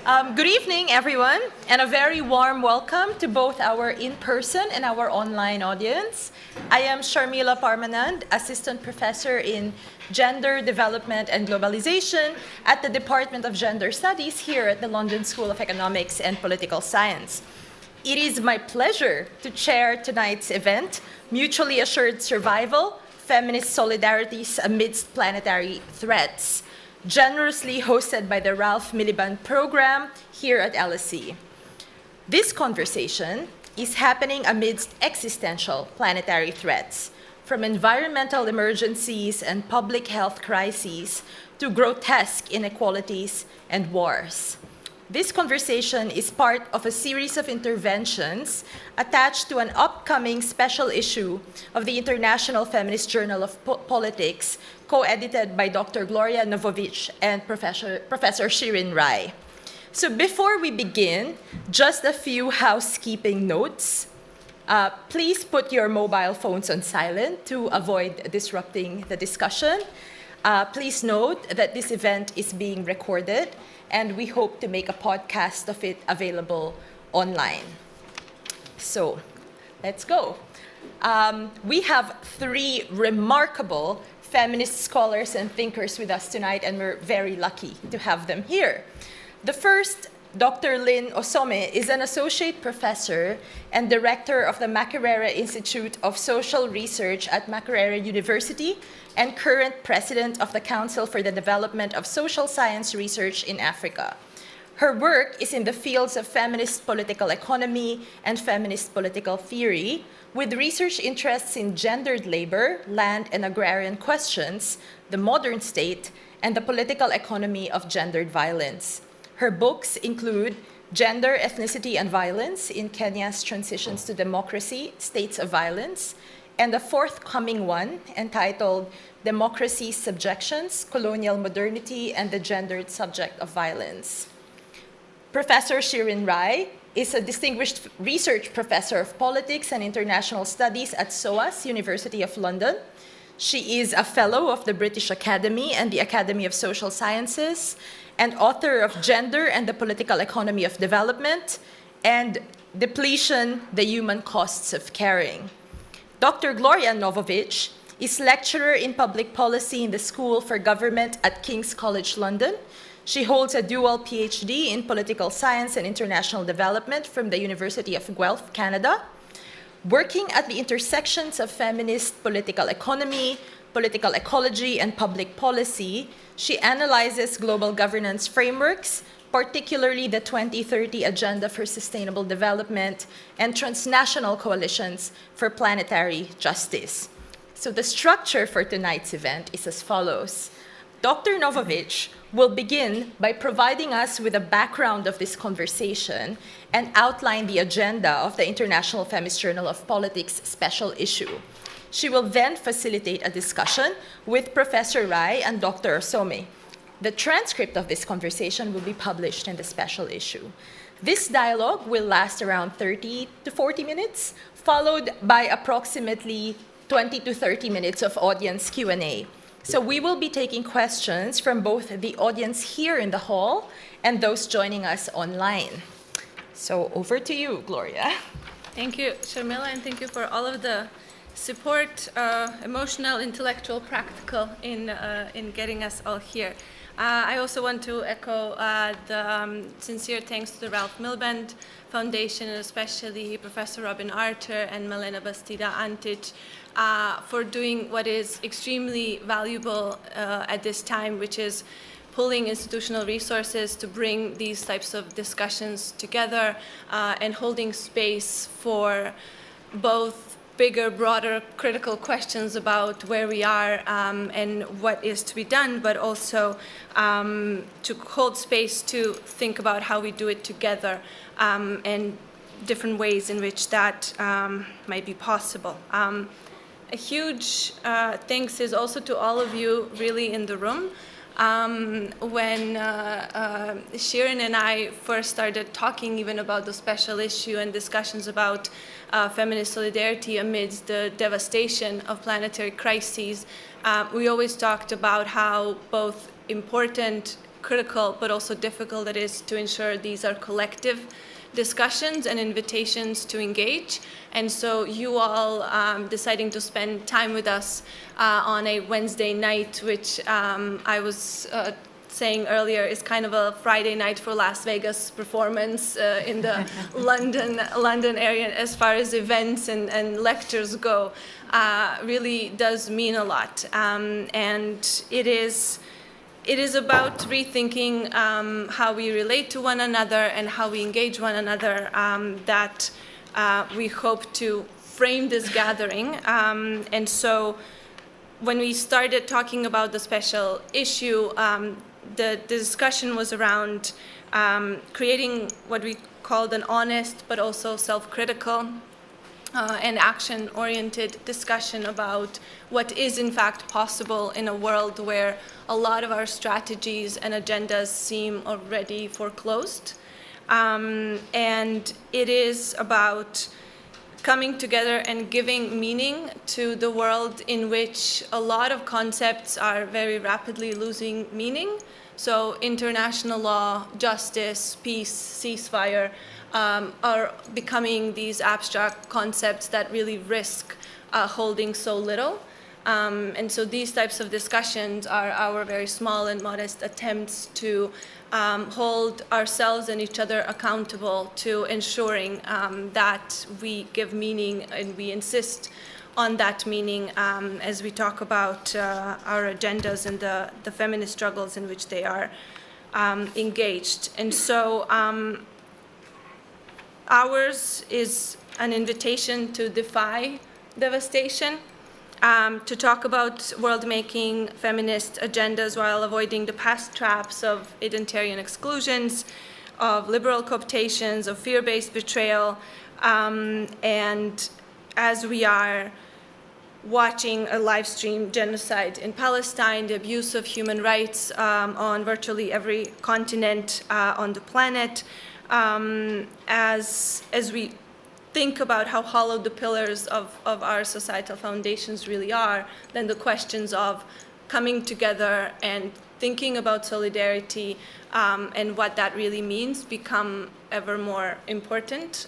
Good evening, everyone, and a very warm welcome to both our in-person and our online audience. I am Sharmila Parmanand, Assistant Professor in Gender Development and Globalization at the Department of Gender Studies here at the London School of Economics and Political Science. It is my pleasure to chair tonight's event, Mutually Assured Survival, Feminist Solidarities Amidst Planetary Threats, generously hosted by the Ralph Miliband program here at LSE. This conversation is happening amidst existential planetary threats, from environmental emergencies and public health crises to grotesque inequalities and wars. This conversation is part of a series of interventions attached to an upcoming special issue of the International Feminist Journal of Politics, co-edited by Dr. Gloria Novović and Professor Shirin M Rai. So before we begin, just a few housekeeping notes. Please put your mobile phones on silent to avoid disrupting the discussion. Please note that this event is being recorded, and we hope to make a podcast of it available online. So, let's go. We have three remarkable feminist scholars and thinkers with us tonight, and we're very lucky to have them here. The first, Dr. Lyn Ossome, is an associate professor and director of the Makerere Institute of Social Research at Makerere University and current president of the Council for the Development of Social Science Research in Africa. Her work is in the fields of feminist political economy and feminist political theory, with research interests in gendered labor, land and agrarian questions, the modern state, and the political economy of gendered violence. Her books include Gender, Ethnicity, and Violence in Kenya's Transitions to Democracy, States of Violence, and a forthcoming one entitled Democracy, Subjections, Colonial Modernity, and the Gendered Subject of Violence. Professor Shirin M Rai is a distinguished research professor of politics and international studies at SOAS, University of London. She is a fellow of the British Academy and the Academy of Social Sciences, and author of Gender and the Political Economy of Development and Depletion, the Human Costs of Caring. Dr. Gloria Novović is lecturer in public policy in the School for Government at King's College London. She holds a dual PhD in political science and international development from the University of Guelph, Canada. Working at the intersections of feminist political economy, political ecology, and public policy, she analyzes global governance frameworks, particularly the 2030 Agenda for Sustainable Development and transnational coalitions for planetary justice. So the structure for tonight's event is as follows. Dr. Novović will begin by providing us with a background of this conversation and outline the agenda of the International Feminist Journal of Politics special issue. She will then facilitate a discussion with Professor Rai and Dr. Ossome. The transcript of this conversation will be published in the special issue. This dialogue will last around 30 to 40 minutes, followed by approximately 20 to 30 minutes of audience Q&A. So we will be taking questions from both the audience here in the hall and those joining us online. So over to you, Gloria. Thank you, Sharmila, and thank you for all of the support, emotional, intellectual, practical, in getting us all here. I also want to echo the sincere thanks to the Ralph Miliband Foundation, and especially Professor Robin Arter and Milena Bastida Antic for doing what is extremely valuable at this time, which is pulling institutional resources to bring these types of discussions together and holding space for both bigger, broader, critical questions about where we are and what is to be done, but also to hold space to think about how we do it together and different ways in which that might be possible. A huge thanks is also to all of you really in the room. When Shirin and I first started talking even about the special issue and discussions about feminist solidarity amidst the devastation of planetary crises, we always talked about how both important critical but also difficult it is to ensure these are collective discussions and invitations to engage. And so you all deciding to spend time with us on a Wednesday night, which I was saying earlier is kind of a Friday night for Las Vegas performance in the London area as far as events and lectures go, really does mean a lot. And it is about rethinking how we relate to one another and how we engage one another that we hope to frame this gathering. And so when we started talking about the special issue, the discussion was around creating what we called an honest but also self-critical and action-oriented discussion about what is in fact possible in a world where a lot of our strategies and agendas seem already foreclosed. And it is about coming together and giving meaning to the world in which a lot of concepts are very rapidly losing meaning. So international law, justice, peace, ceasefire are becoming these abstract concepts that really risk holding so little. And so these types of discussions are our very small and modest attempts to hold ourselves and each other accountable to ensuring that we give meaning and we insist on that meaning as we talk about our agendas and the feminist struggles in which they are engaged. And so ours is an invitation to defy devastation, to talk about world-making feminist agendas while avoiding the past traps of identitarian exclusions, of liberal cooptations, of fear-based betrayal, and as we are watching a live stream genocide in Palestine, the abuse of human rights on virtually every continent on the planet, as we think about how hollow the pillars of our societal foundations really are, then the questions of coming together and thinking about solidarity and what that really means become ever more important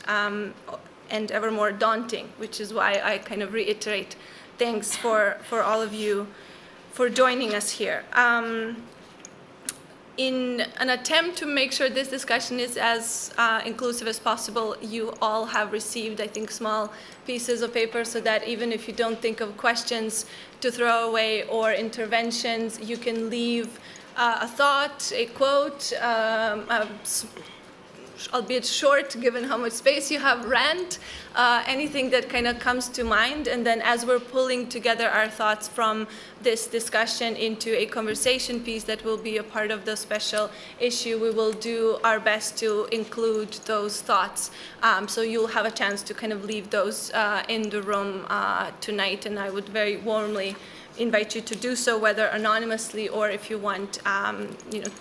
and ever more daunting, which is why I kind of reiterate thanks for all of you for joining us here. In an attempt to make sure this discussion is as inclusive as possible, you all have received, I think, small pieces of paper so that even if you don't think of questions to throw away or interventions, you can leave a thought, a quote, albeit short given how much space you have, rant, anything that kind of comes to mind. And then as we're pulling together our thoughts from this discussion into a conversation piece that will be a part of the special issue, we will do our best to include those thoughts. So you'll have a chance to kind of leave those in the room tonight, and I would very warmly invite you to do so, whether anonymously or if you want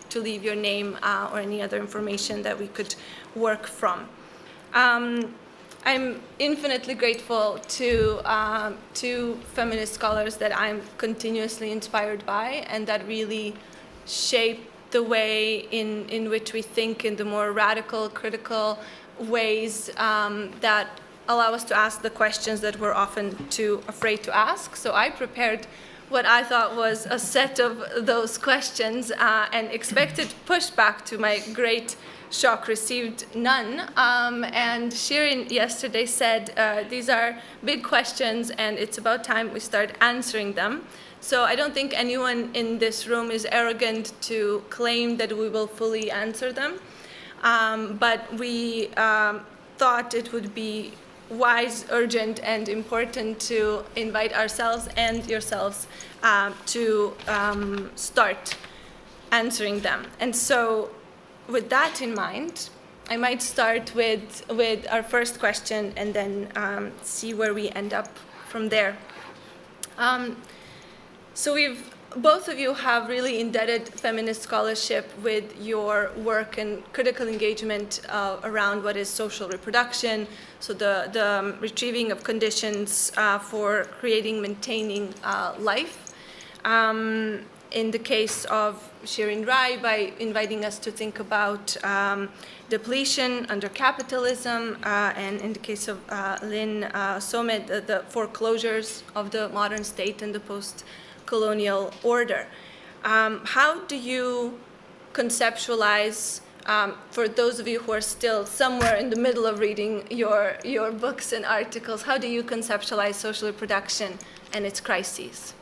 to leave your name or any other information that we could work from. I'm infinitely grateful to two feminist scholars that I'm continuously inspired by and that really shape the way in which we think in the more radical, critical ways that allow us to ask the questions that we're often too afraid to ask. So I prepared what I thought was a set of those questions and expected pushback. To my great shock, received none. And Shirin yesterday said, these are big questions and it's about time we start answering them. So I don't think anyone in this room is arrogant to claim that we will fully answer them. But we thought it would be wise, urgent, and important to invite ourselves and yourselves to start answering them. And so with that in mind, I might start with our first question and then see where we end up from there. So both of you have really indebted feminist scholarship with your work and critical engagement around what is social reproduction, so the retrieving of conditions for creating, maintaining life. in the case of Shirin Rai, by inviting us to think about depletion under capitalism, and in the case of Lyn Ossome, the foreclosures of the modern state and the post-colonial order. How do you conceptualize, for those of you who are still somewhere in the middle of reading your books and articles, how do you conceptualize social reproduction and its crises?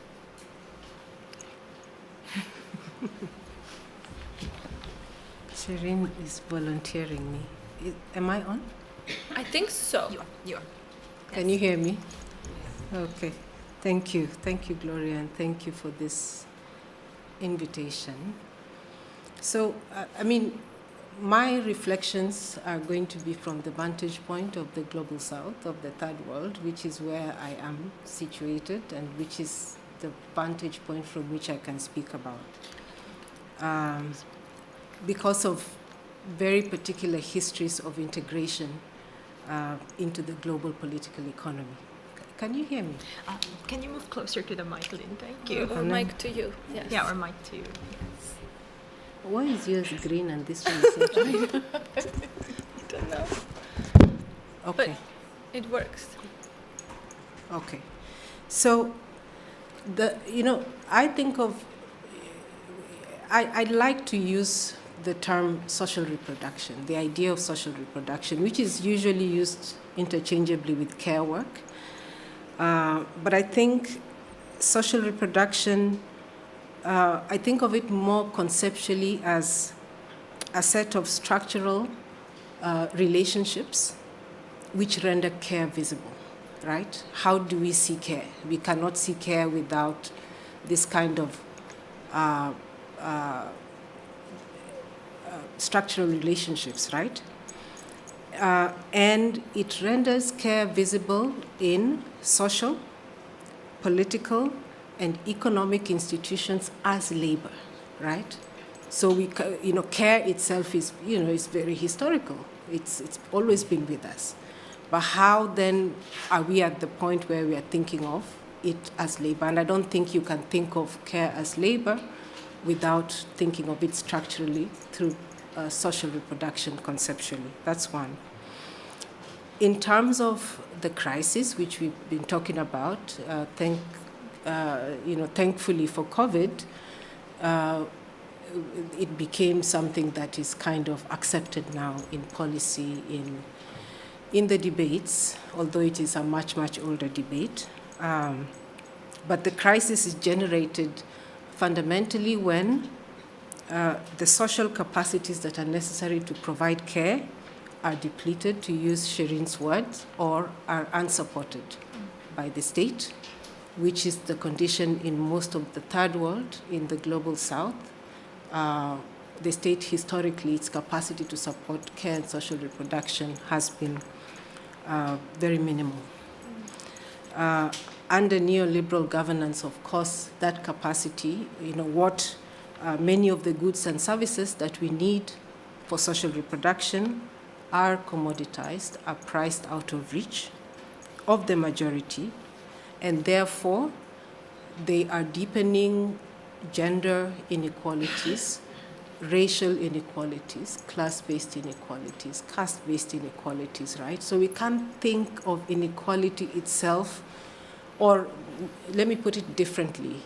Shirin is volunteering me. Am I on? I think so. You are. Can you hear me? Okay. Thank you. Thank you, Gloria, and thank you for this invitation. So, my reflections are going to be from the vantage point of the global south, of the third world, which is where I am situated and which is the vantage point from which I can speak about. Because of very particular histories of integration into the global political economy. Can you hear me? Can you move closer to the mic, Lyn? Thank you. Or mic to you. Yes. Yeah, or mic to you. Yes. Why is yours green and this one is not green? I don't know. Okay. But it works. Okay. So, I think of, I'd like to use the term social reproduction, the idea of social reproduction, which is usually used interchangeably with care work. But I think social reproduction, I think of it more conceptually as a set of structural relationships which render care visible, right? How do we see care? We cannot see care without this kind of structural relationships, right? And it renders care visible in social, political, and economic institutions as labor, right? So care itself is, is very historical. It's always been with us. But how then are we at the point where we are thinking of it as labor? And I don't think you can think of care as labor without thinking of it structurally through social reproduction conceptually. That's one. In terms of the crisis, which we've been talking about, thankfully for COVID, it became something that is kind of accepted now in policy, in the debates, although it is a much, much older debate. But the crisis is generated fundamentally when the social capacities that are necessary to provide care are depleted, to use Shirin's words, or are unsupported by the state, which is the condition in most of the third world, in the global south. The state, historically, its capacity to support care and social reproduction has been very minimal. Under neoliberal governance, of course, that capacity, many of the goods and services that we need for social reproduction are commoditized, are priced out of reach of the majority, and therefore they are deepening gender inequalities, racial inequalities, class-based inequalities, caste-based inequalities, right? So we can't think of inequality itself, or let me put it differently.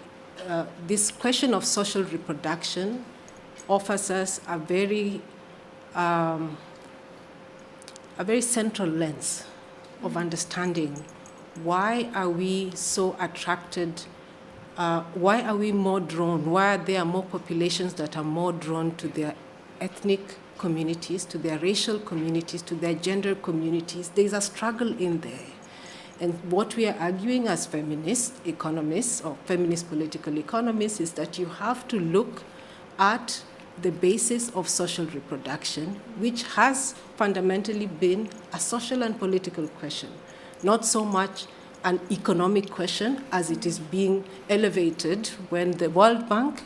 This question of social reproduction offers us a very central lens of understanding why are we so attracted, why are we more drawn, why are there more populations that are more drawn to their ethnic communities, to their racial communities, to their gender communities. There's a struggle in there. And what we are arguing as feminist economists or feminist political economists is that you have to look at the basis of social reproduction, which has fundamentally been a social and political question, not so much an economic question as it is being elevated when the World Bank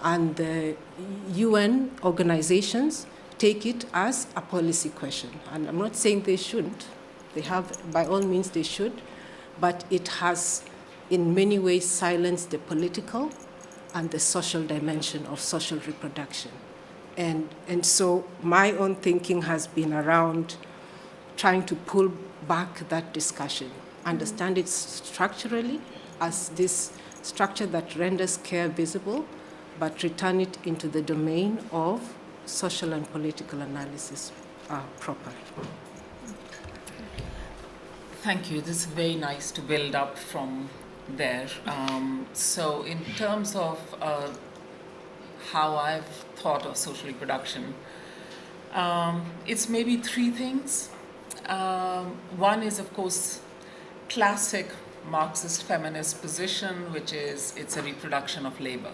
and the UN organizations take it as a policy question. And I'm not saying they shouldn't. They have, by all means, they should. But it has, in many ways, silenced the political and the social dimension of social reproduction. And so my own thinking has been around trying to pull back that discussion, understand it structurally as this structure that renders care visible, but return it into the domain of social and political analysis properly. Thank you. This is very nice to build up from there. So in terms of how I've thought of social reproduction, it's maybe three things. One is, of course, classic Marxist feminist position, which is it's a reproduction of labor,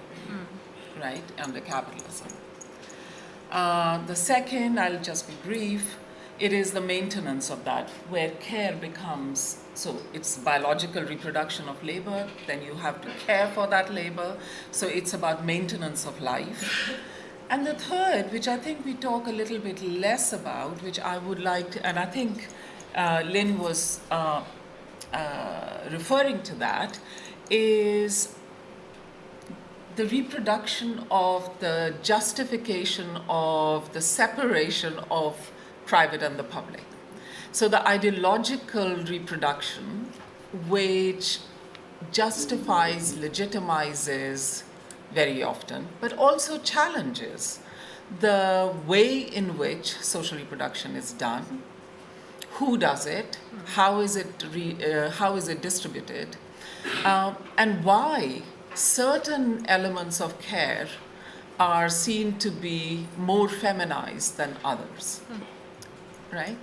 right, under capitalism. The second, I'll just be brief, it is the maintenance of that, where care becomes, so it's biological reproduction of labor, then you have to care for that labor, so it's about maintenance of life. And the third, which I think we talk a little bit less about, which I would like to, and I think Lyn was referring to that, is the reproduction of the justification of the separation of private and the public. So the ideological reproduction, which justifies, legitimizes very often, but also challenges the way in which social reproduction is done, who does it, how is it distributed, and why certain elements of care are seen to be more feminized than others, right?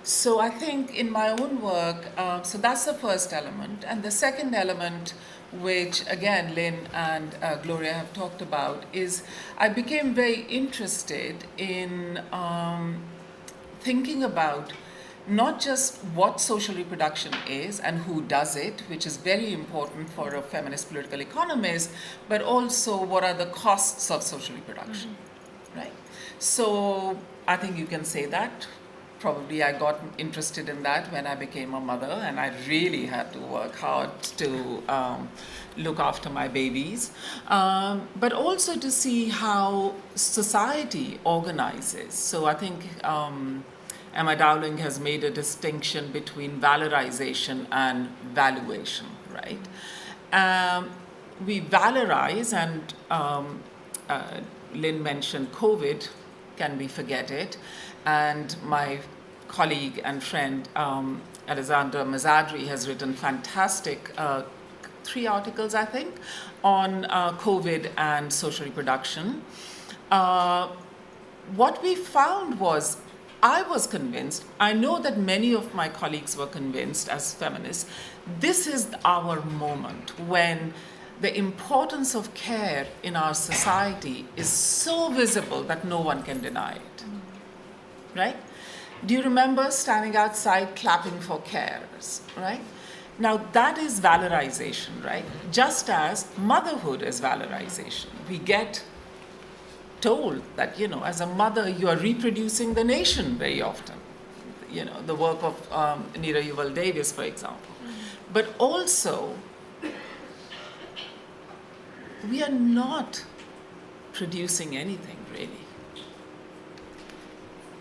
So I think in my own work, so that's the first element. And the second element, which again Lyn and Gloria have talked about, is I became very interested in thinking about not just what social reproduction is and who does it, which is very important for a feminist political economist, but also what are the costs of social reproduction, right? So I think you can say that. Probably I got interested in that when I became a mother, and I really had to work hard to look after my babies, but also to see how society organizes. So I think Emma Dowling has made a distinction between valorization and valuation, right? We valorize, and Lyn mentioned COVID, can we forget it? And my colleague and friend Alessandra Mazzadri has written fantastic 3 articles, I think, on COVID and social reproduction. What we found was, I was convinced, I know that many of my colleagues were convinced as feminists, this is our moment when the importance of care in our society is so visible that no one can deny it, right? Do you remember standing outside clapping for carers, right? Now that is valorization, right? Just as motherhood is valorization. We get told that, you know, as a mother, you are reproducing the nation very often. You know, the work of Neera Yuval Davis, for example. But also, we are not producing anything, really.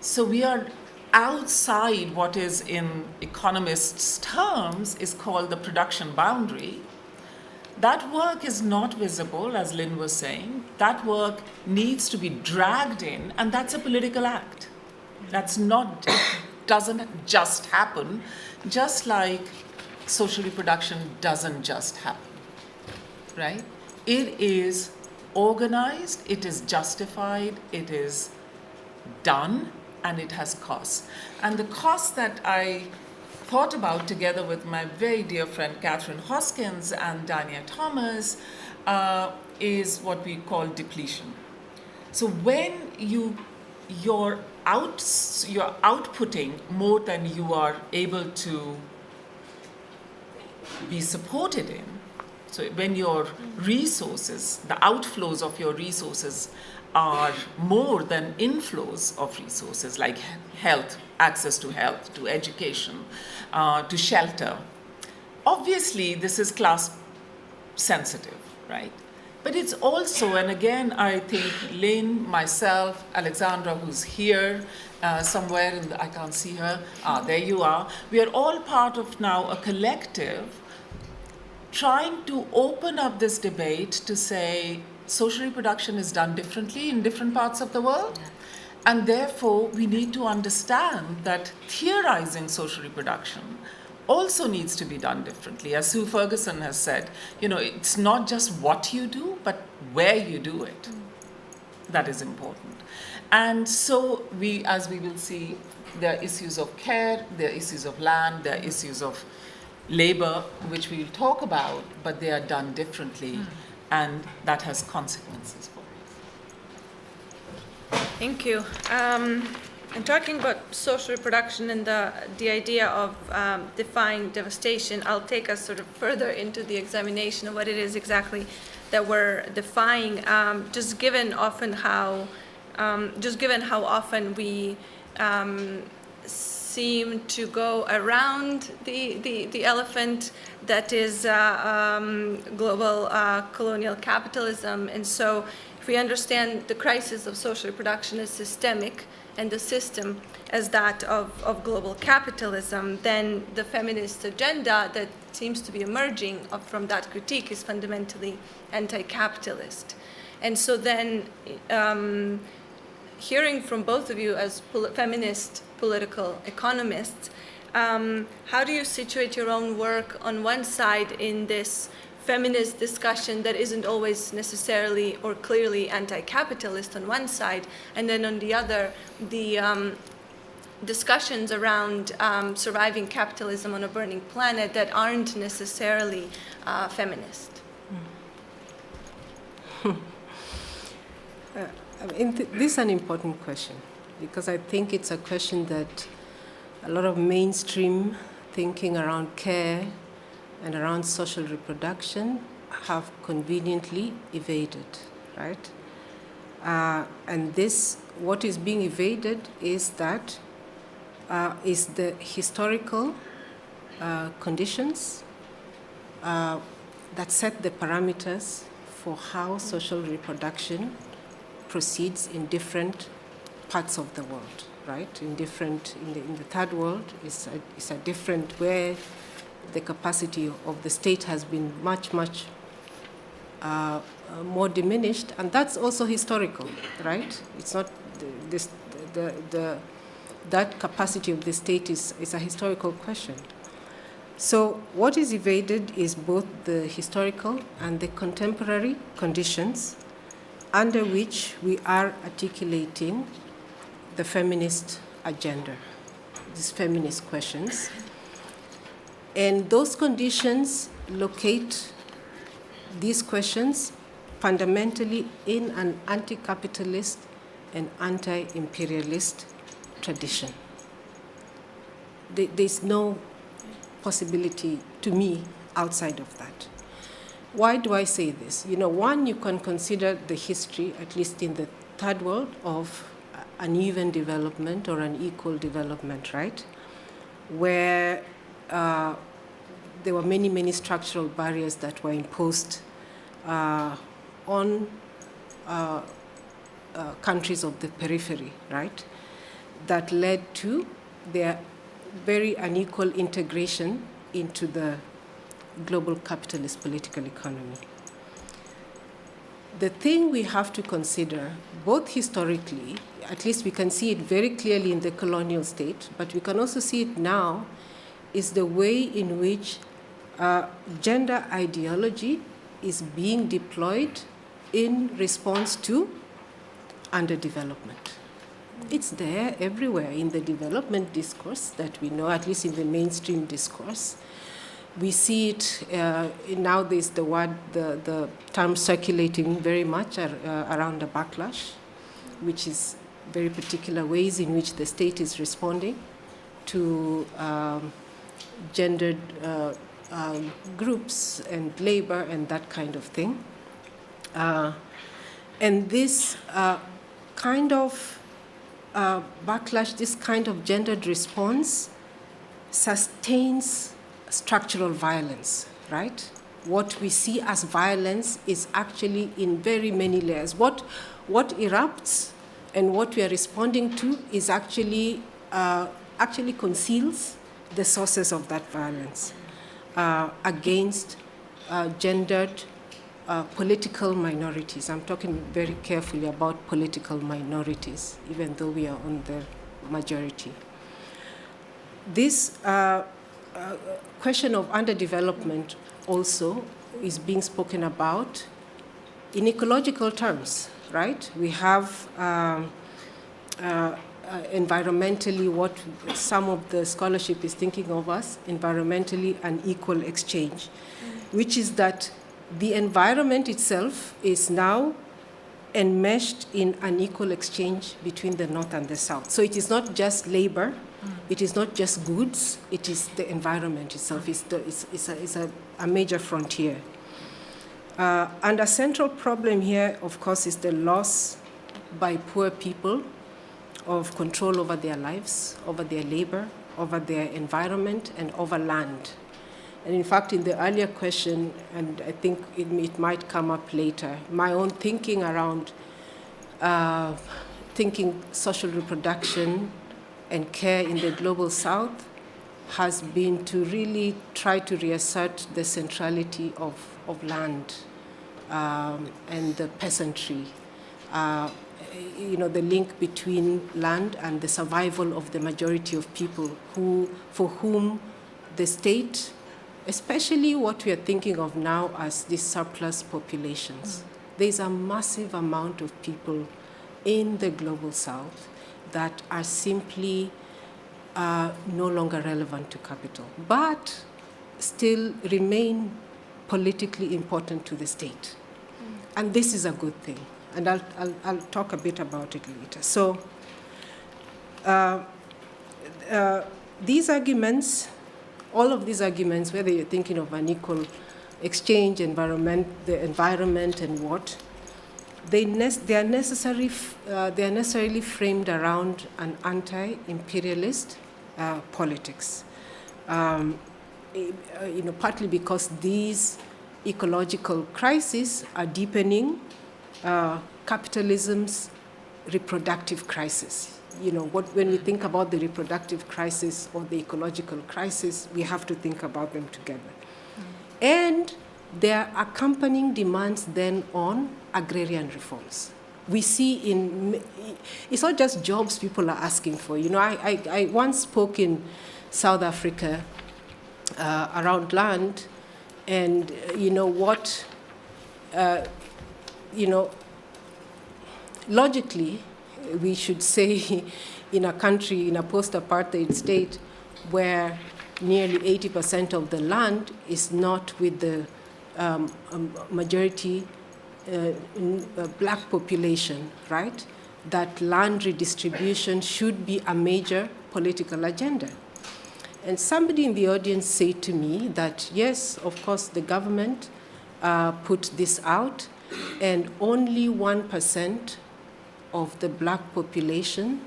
So we are outside what is, in economists' terms, is called the production boundary. That work is not visible, as Lyn was saying. That work needs to be dragged in, and that's a political act. That's not, doesn't just happen, just like social reproduction doesn't just happen, right? It is organized, it is justified, it is done, and it has costs. And the cost that I thought about together with my very dear friend Catherine Hoskins and Dania Thomas is what we call depletion. So when you're outputting more than you are able to be supported in, so when your resources, the outflows of your resources are more than inflows of resources like health, access to health, to education, to shelter. Obviously, this is class sensitive, right? But it's also, and again, I think Lyn, myself, Alexandra, who's here, somewhere in I can't see her, there you are. We are all part of now a collective trying to open up this debate to say social reproduction is done differently in different parts of the world. Yeah. And therefore, we need to understand that theorizing social reproduction also needs to be done differently. As Sue Ferguson has said, it's not just what you do, but where you do it. That is important. And so as we will see, there are issues of care, there are issues of land, there are issues of labor, which we will talk about, but they are done differently, and that has consequences for us. Thank you. And talking about social reproduction and the idea of defying devastation, I'll take us sort of further into the examination of what it is exactly that we're defying, just given how often we seem to go around the elephant that is global colonial capitalism. And so if we understand the crisis of social reproduction as systemic and the system as that of global capitalism, then the feminist agenda that seems to be emerging from that critique is fundamentally anti-capitalist. And so then hearing from both of you as feminist political economists, how do you situate your own work on one side in this feminist discussion that isn't always necessarily or clearly anti-capitalist on one side, and then on the other, the discussions around surviving capitalism on a burning planet that aren't necessarily feminist? This is an important question, because I think it's a question that a lot of mainstream thinking around care and around social reproduction have conveniently evaded, right? And what is being evaded is the historical conditions that set the parameters for how social reproduction proceeds in different parts of the world, right? In the third world, it's a different, where the capacity of the state has been much more diminished, and that's also historical, right? It's not that capacity of the state is a historical question. So what is evaded is both the historical and the contemporary conditions under which we are articulating the feminist agenda, these feminist questions. And those conditions locate these questions fundamentally in an anti-capitalist and anti-imperialist tradition. There's no possibility to me outside of that. Why do I say this? One, you can consider the history, at least in the third world, of uneven development or unequal development, right? Where there were many structural barriers that were imposed on countries of the periphery, right? That led to their very unequal integration into the global capitalist political economy. The thing we have to consider, both historically, at least we can see it very clearly in the colonial state, but we can also see it now, is the way in which gender ideology is being deployed in response to underdevelopment. It's there everywhere in the development discourse that we know, at least in the mainstream discourse. We see it now. There's the term circulating very much around the backlash, which is very particular ways in which the state is responding to gendered groups and labor and that kind of thing. And this kind of backlash, this kind of gendered response sustains structural violence, right? what we see as violence is actually in very many layers. What erupts and what we are responding to is actually conceals the sources of that violence against gendered political minorities. I'm talking very carefully about political minorities, even though we are on the majority. This question of underdevelopment also is being spoken about in ecological terms, right? We have environmentally what some of the scholarship is thinking of as environmentally unequal exchange, which is that the environment itself is now enmeshed in unequal exchange between the North and the South. So it is not just labor, it is not just goods, it is the environment itself. It's a major frontier. And a central problem here, of course, is the loss by poor people of control over their lives, over their labor, over their environment, and over land. And in fact, in the earlier question, and I think it might come up later, my own thinking around thinking social reproduction and care in the global South has been to really try to reassert the centrality of land and the peasantry. The link between land and the survival of the majority of people for whom the state, especially what we are thinking of now as these surplus populations. There's a massive amount of people in the global South that are simply no longer relevant to capital, but still remain politically important to the state. And this is a good thing. And I'll talk a bit about it later. So these arguments, all of these arguments, whether you're thinking of unequal exchange, the environment, and what, they are necessarily framed around an anti-imperialist politics. Partly because these ecological crises are deepening capitalism's reproductive crisis. When we think about the reproductive crisis or the ecological crisis, we have to think about them together. And there are accompanying demands then on agrarian reforms. We see it's not just jobs people are asking for. I once spoke in South Africa around land, and logically, we should say in a country, in a post-apartheid state, where nearly 80% of the land is not with the majority black population, right? That land redistribution should be a major political agenda. And somebody in the audience said to me that, yes, of course, the government put this out, and only 1% of the black population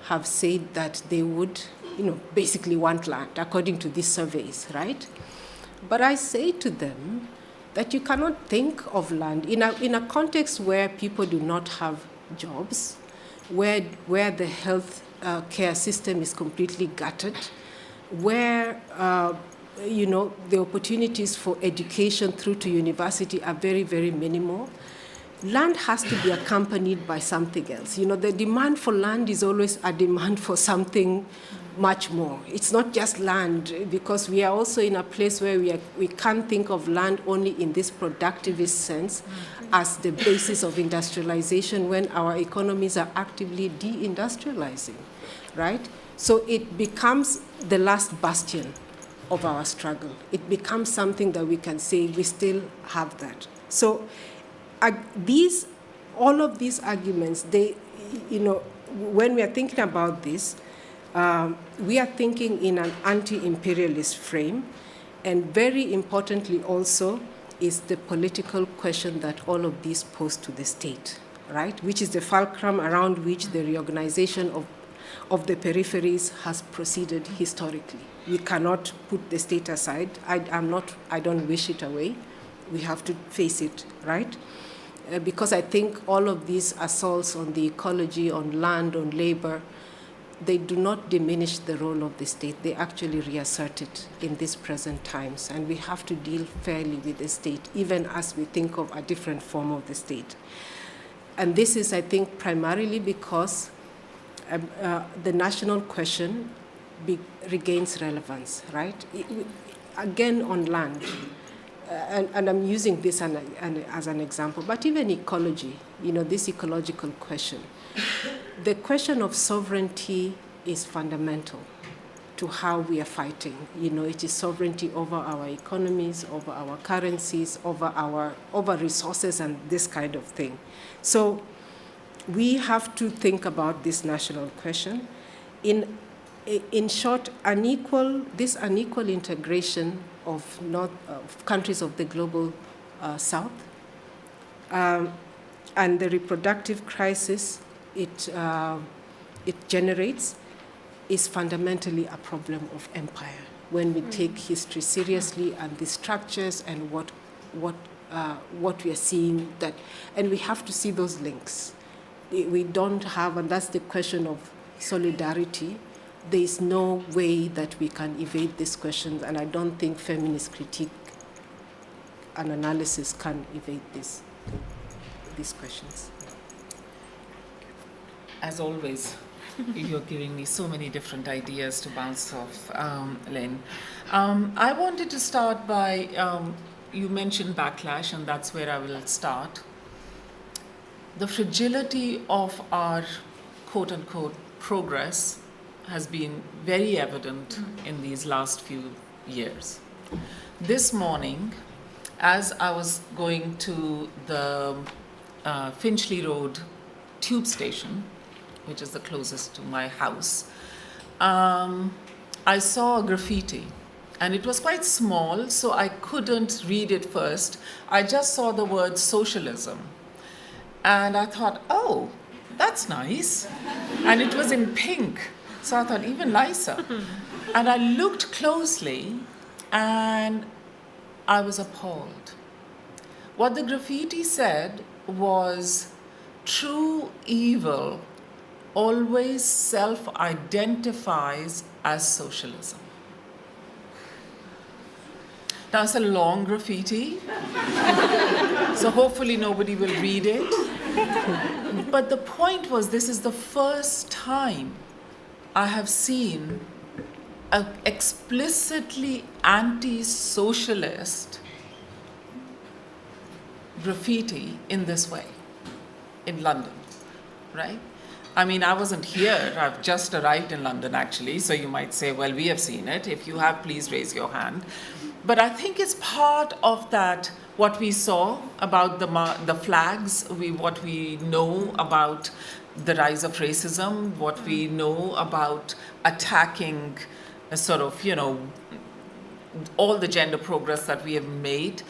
have said that they would, basically want land, according to these surveys, right? But I say to them that you cannot think of land in a context where people do not have jobs, where the health care system is completely gutted, where the opportunities for education through to university are very, very minimal. Land has to be accompanied by something else. The demand for land is always a demand for something much more. It's not just land, because we are also in a place where we can't think of land only in this productivist sense as the basis of industrialization when our economies are actively deindustrializing, right? So it becomes the last bastion of our struggle. It becomes something that we can say we still have that. So all of these arguments, when we are thinking about this, we are thinking in an anti-imperialist frame, and very importantly also is the political question that all of these pose to the state, right? Which is the fulcrum around which the reorganization of of the peripheries has proceeded historically. We cannot put the state aside. I don't wish it away. We have to face it, right? Because I think all of these assaults on the ecology, on land, on labor, they do not diminish the role of the state. They actually reassert it in these present times. And we have to deal fairly with the state, even as we think of a different form of the state. And this is, I think, primarily because the national question regains relevance, right? Again, on land. And I'm using this as an example, but even ecology, this ecological question. The question of sovereignty is fundamental to how we are fighting. It is sovereignty over our economies, over our currencies, over resources and this kind of thing. So we have to think about this national question. In short, this unequal integration of countries of the global South and the reproductive crisis it generates is fundamentally a problem of empire. When we take history seriously and the structures and what we are seeing, and we have to see those links. We don't have, and that's the question of solidarity. There is no way that we can evade these questions, and I don't think feminist critique and analysis can evade these questions. As always, you're giving me so many different ideas to bounce off, Lyn. I wanted to start by, you mentioned backlash, and that's where I will start. The fragility of our quote-unquote progress has been very evident in these last few years. This morning, as I was going to the Finchley Road tube station, which is the closest to my house, I saw a graffiti. And it was quite small, so I couldn't read it first. I just saw the word socialism. And I thought, oh, that's nice. And it was in pink. So I thought, even nicer. And I looked closely, and I was appalled. What the graffiti said was, true evil always self-identifies as socialism. Now, it's a long graffiti, so hopefully nobody will read it. But the point was, this is the first time I have seen an explicitly anti-socialist graffiti in this way in London, right? I mean, I wasn't here. I've just arrived in London, actually, so you might say, well, we have seen it. If you have, please raise your hand. But I think it's part of that, what we saw about the flags, what we know about the rise of racism, what we know about attacking all the gender progress that we have made.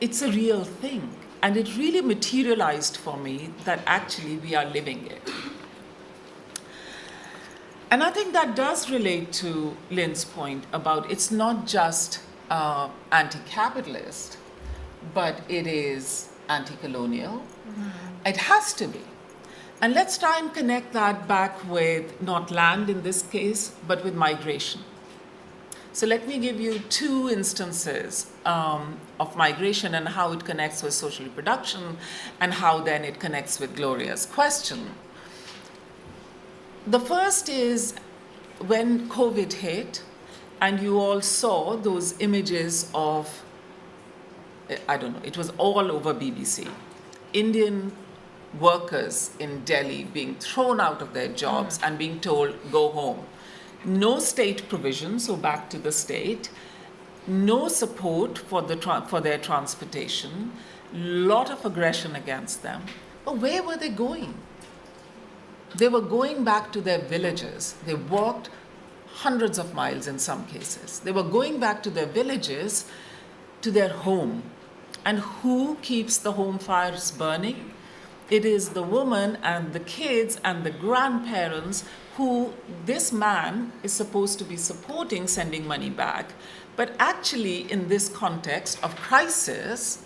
It's a real thing. And it really materialized for me that actually we are living it. And I think that does relate to Lyn's point about it's not just anti-capitalist, but it is anti-colonial. Mm-hmm. It has to be. And let's try and connect that back with not land in this case, but with migration. So let me give you two instances of migration and how it connects with social reproduction and how then it connects with Gloria's question. The first is when COVID hit and you all saw those images of, I don't know, it was all over BBC, Indian workers in Delhi being thrown out of their jobs and being told, go home. No state provision, so back to the state, no support for their transportation, lot of aggression against them. But where were they going? They were going back to their villages. They walked hundreds of miles in some cases. They were going back to their villages, to their home. And who keeps the home fires burning? It is the woman and the kids and the grandparents who this man is supposed to be supporting, sending money back. But actually, in this context of crisis,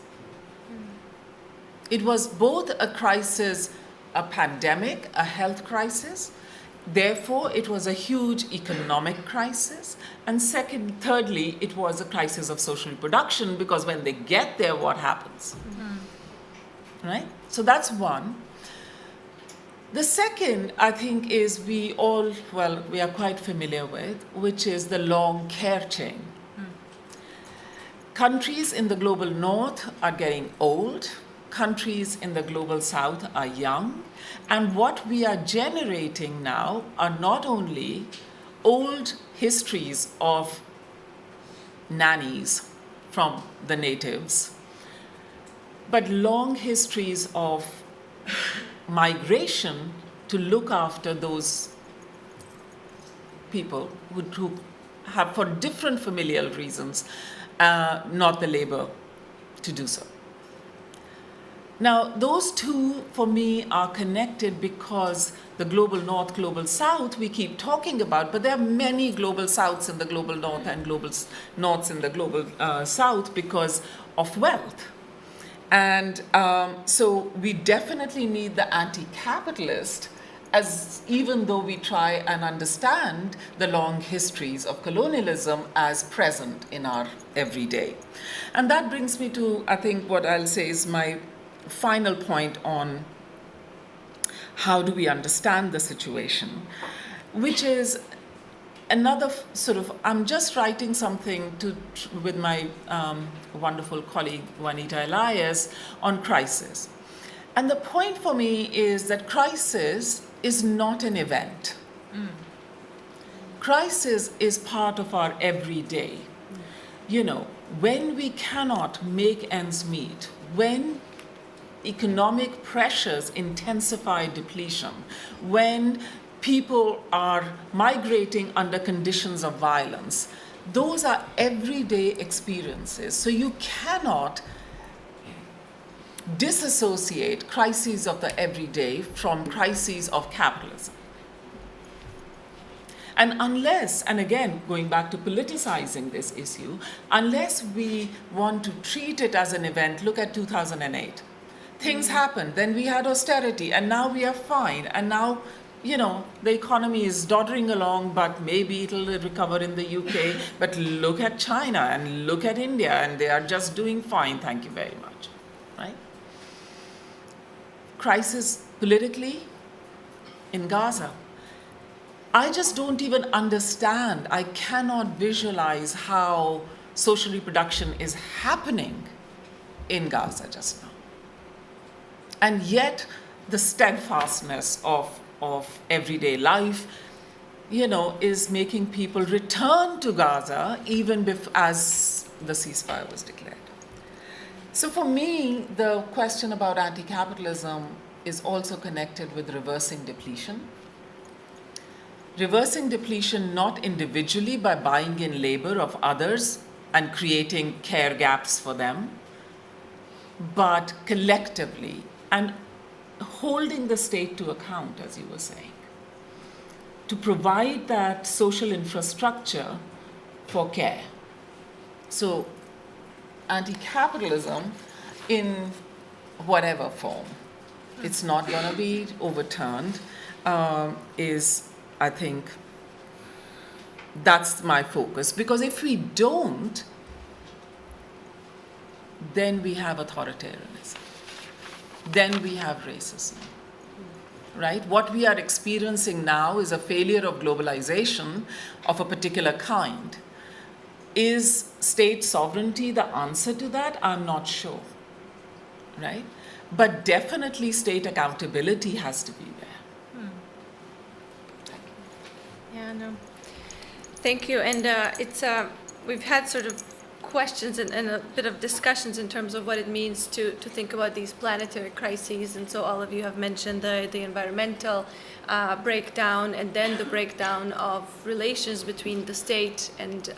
it was both a crisis, a pandemic, a health crisis. Therefore, it was a huge economic crisis. And thirdly, it was a crisis of social reproduction, because when they get there, what happens? Right? So that's one. The second, I think, is we are quite familiar with, which is the long care chain. Countries in the global north are getting old. Countries in the global south are young. And what we are generating now are not only old histories of nannies from the natives, but long histories of migration to look after those people who have, for different familial reasons, not the labor to do so. Now, those two, for me, are connected because the global north, global south, we keep talking about, but there are many global souths in the global north and global norths in the global south because of wealth. And so we definitely need the anti-capitalist, as even though we try and understand the long histories of colonialism as present in our everyday. And that brings me to, I think, what I'll say is my final point on how do we understand the situation, which is another sort of, I'm just writing something with my wonderful colleague Juanita Elias on crisis. And the point for me is that crisis is not an event. Crisis is part of our everyday. You know, when we cannot make ends meet, when economic pressures intensify depletion, when people are migrating under conditions of violence, those are everyday experiences. So you cannot disassociate crises of the everyday from crises of capitalism. And unless, and again, going back to politicizing this issue, unless we want to treat it as an event, look at 2008. Things happened, then we had austerity, and now we are fine. And now, you know, the economy is doddering along, but maybe it'll recover in the UK. But look at China and look at India, and they are just doing fine, thank you very much, right? Crisis politically in Gaza. I just don't even understand. I cannot visualize how social reproduction is happening in Gaza just now. And yet, the steadfastness of everyday life, you know, is making people return to Gaza even as the ceasefire was declared. So for me, the question about anti-capitalism is also connected with reversing depletion. Reversing depletion not individually by buying in labor of others and creating care gaps for them, but collectively, and holding the state to account, as you were saying, to provide that social infrastructure for care. So anti-capitalism in whatever form, it's not going to be overturned, is, I think, that's my focus. Because if we don't, then we have authoritarianism. Then we have racism, right? What we are experiencing now is a failure of globalization of a particular kind. Is state sovereignty the answer to that? I'm not sure, right? But definitely state accountability has to be there. Yeah, no. Thank you. And we've had sort of questions and a bit of discussions in terms of what it means to think about these planetary crises. And so all of you have mentioned the environmental breakdown, and then the breakdown of relations between the state and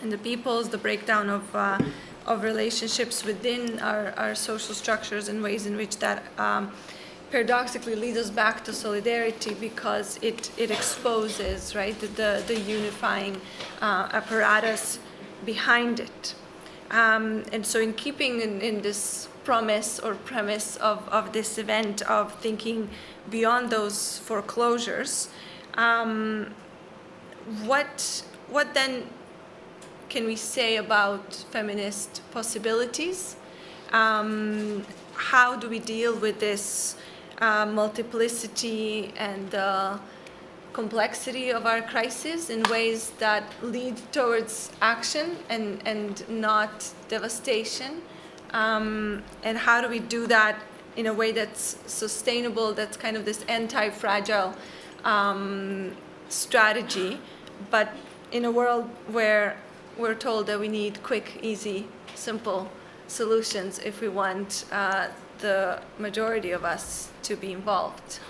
the peoples, the breakdown of relationships within our social structures and ways in which that paradoxically leads us back to solidarity, because it exposes, right, the unifying apparatus behind it. And so in keeping in this promise or premise of this event of thinking beyond those foreclosures, what then can we say about feminist possibilities? How do we deal with this multiplicity and complexity of our crises in ways that lead towards action and not devastation? And how do we do that in a way that's sustainable, that's kind of this anti-fragile strategy, but in a world where we're told that we need quick, easy, simple solutions if we want the majority of us to be involved.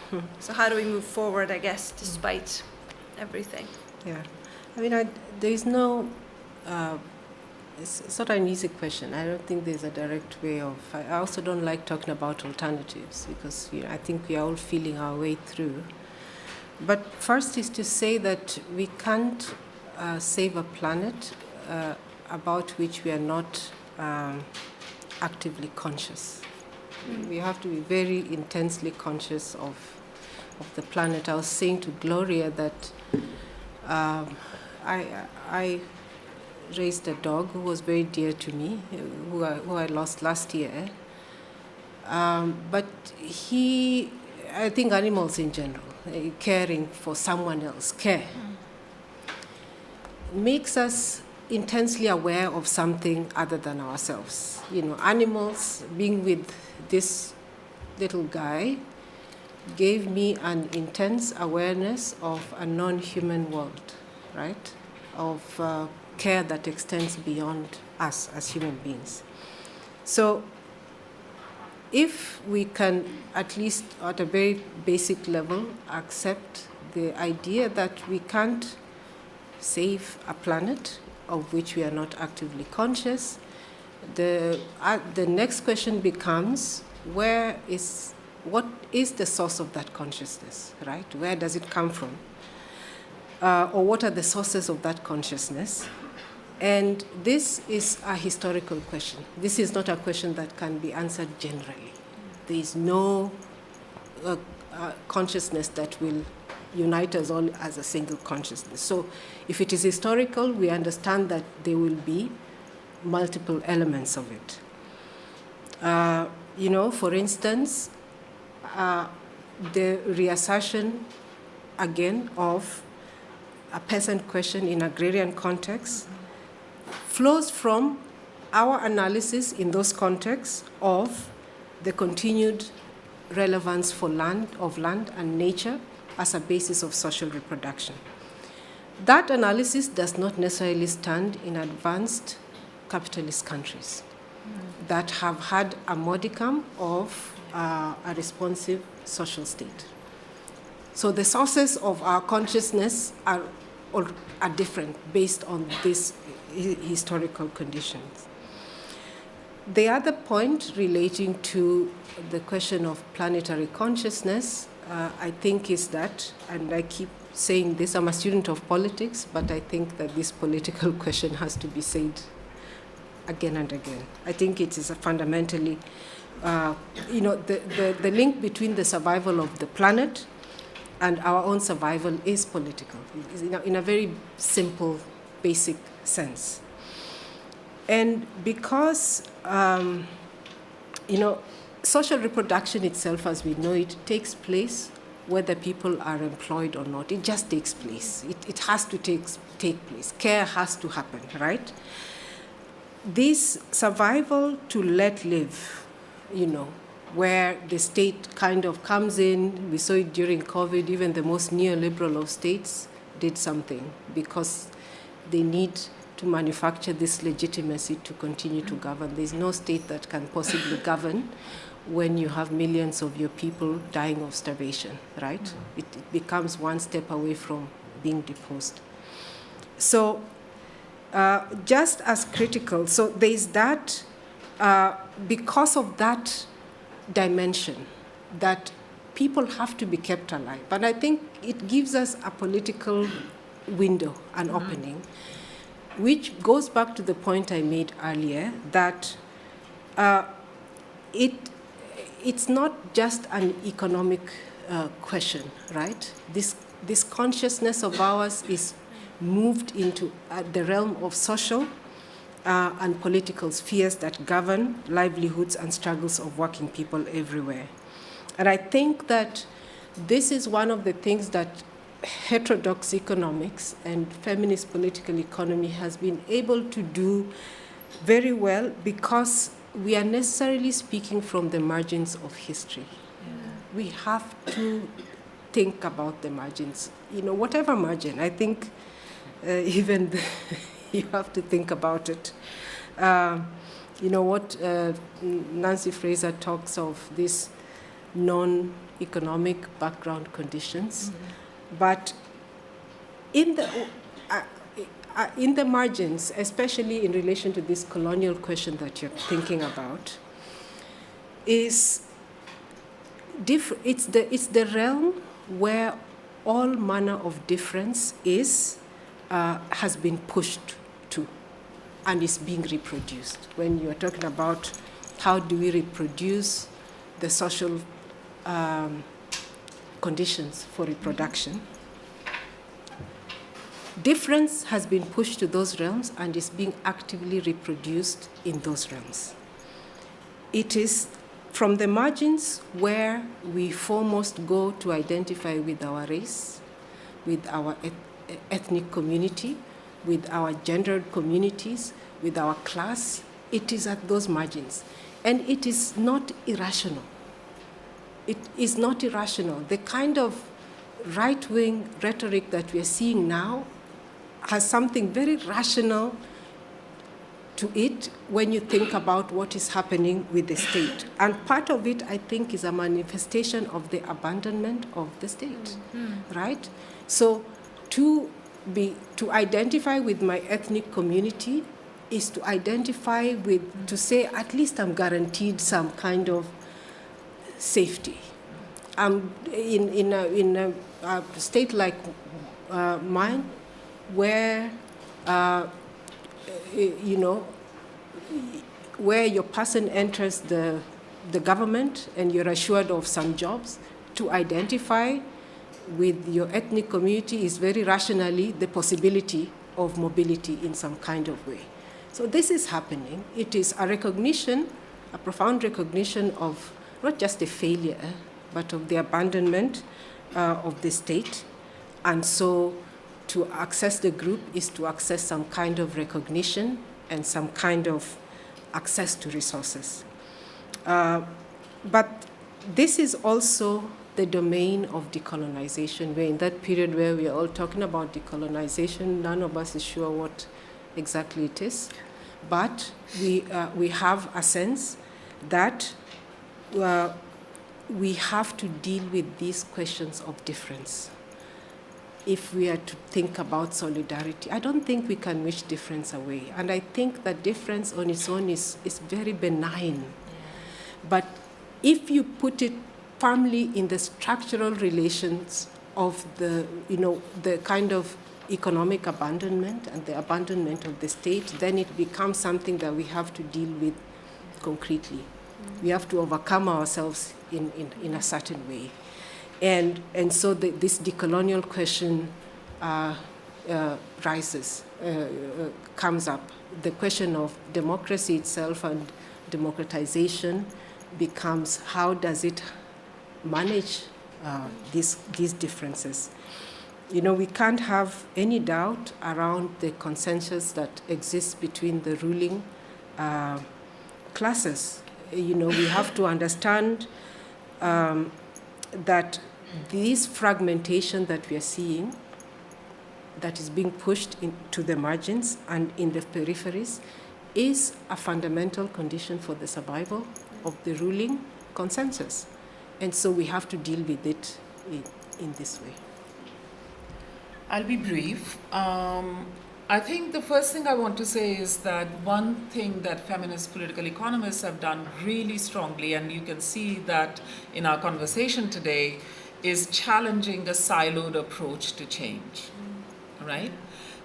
So how do we move forward, I guess, despite everything? Yeah. I mean, there is no, it's not an easy question. I don't think there's a direct way of, I also don't like talking about alternatives because I think we are all feeling our way through. But first is to say that we can't save a planet about which we are not actively conscious. We have to be very intensely conscious of the planet. I was saying to Gloria that I raised a dog who was very dear to me, who I lost last year. But I think animals in general, caring for someone else, care, makes us intensely aware of something other than ourselves. Animals, being with this little guy, gave me an intense awareness of a non-human world, right? Of care that extends beyond us as human beings. So if we can, at least at a very basic level, accept the idea that we can't save a planet of which we are not actively conscious, the next question becomes, what is the source of that consciousness, right? Where does it come from? Or what are the sources of that consciousness? And this is a historical question. This is not a question that can be answered generally. There is no consciousness that will unite us all as a single consciousness. So if it is historical, we understand that there will be multiple elements of it. For instance, the reassertion again of a peasant question in agrarian context flows from our analysis in those contexts of the continued relevance for land and nature as a basis of social reproduction. That analysis does not necessarily stand in advanced capitalist countries that have had a modicum of a responsive social state. So the sources of our consciousness are different based on these historical conditions. The other point relating to the question of planetary consciousness, I think is that, and I keep saying this, I'm a student of politics, but I think that this political question has to be said again and again. I think it is a fundamentally, the link between the survival of the planet and our own survival is political, in a very simple, basic sense. And because, social reproduction itself, as we know it, takes place whether people are employed or not. It just takes place. It has to take place. Care has to happen, right? This survival to let live, where the state kind of comes in, we saw it during COVID, even the most neoliberal of states did something because they need to manufacture this legitimacy to continue to govern. There's no state that can possibly govern when you have millions of your people dying of starvation, right? It becomes one step away from being deposed. So just as critical. So there is that, because of that dimension, that people have to be kept alive. And I think it gives us a political window, an opening, which goes back to the point I made earlier, that it's not just an economic question, right? This consciousness of ours is moved into the realm of social and political spheres that govern livelihoods and struggles of working people everywhere. And I think that this is one of the things that heterodox economics and feminist political economy has been able to do very well, because we are necessarily speaking from the margins of history. Yeah. We have to think about the margins, whatever margin. I think even you have to think about it. What Nancy Fraser talks of, these non-economic background conditions, but in the margins, especially in relation to this colonial question that you're thinking about, it's the realm where all manner of difference has been pushed to and is being reproduced. When you're talking about how do we reproduce the social conditions for reproduction, difference has been pushed to those realms and is being actively reproduced in those realms. It is from the margins where we foremost go to identify with our race, with our ethnic community, with our gendered communities, with our class. It is at those margins. And it is not irrational. It is not irrational. The kind of right-wing rhetoric that we are seeing now has something very rational to it when you think about what is happening with the state. And part of it, I think, is a manifestation of the abandonment of the state, right? So to identify with my ethnic community is to identify with, to say, at least I'm guaranteed some kind of safety. In a state like mine, where where your person enters the government and you're assured of some jobs, to identify with your ethnic community is very rationally the possibility of mobility in some kind of way. So this is happening. It is a recognition, a profound recognition of not just the failure, but of the abandonment of the state. And so to access the group is to access some kind of recognition and some kind of access to resources. But this is also the domain of decolonization, where in that period where we are all talking about decolonization, none of us is sure what exactly it is. But we have a sense that we have to deal with these questions of difference. If we are to think about solidarity, I don't think we can wish difference away. And I think that difference on its own is very benign. But if you put it firmly in the structural relations of the kind of economic abandonment and the abandonment of the state, then it becomes something that we have to deal with concretely. We have to overcome ourselves in a certain way. And so this decolonial question comes up. The question of democracy itself and democratization becomes, how does it manage these differences? We can't have any doubt around the consensus that exists between the ruling classes. We have to understand that this fragmentation that we are seeing, that is being pushed into the margins and in the peripheries, is a fundamental condition for the survival of the ruling consensus. And so we have to deal with it in this way. I'll be brief. I think the first thing I want to say is that one thing that feminist political economists have done really strongly, and you can see that in our conversation today, is challenging a siloed approach to change, right?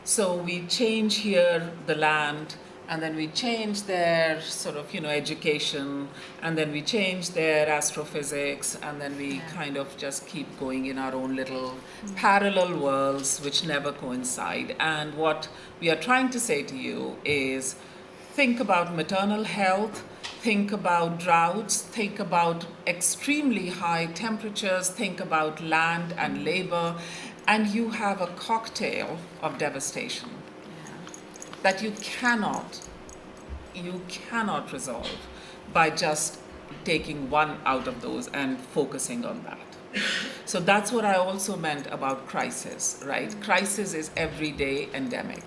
So we change here the land, and then we change their sort of, education, and then we change their astrophysics, and then we kind of just keep going in our own little parallel worlds which never coincide. And what we are trying to say to you is think about maternal health, think about droughts, think about extremely high temperatures, think about land and labor, and you have a cocktail of devastation that you cannot resolve by just taking one out of those and focusing on that. So that's what I also meant about crisis, right? Crisis is everyday endemic.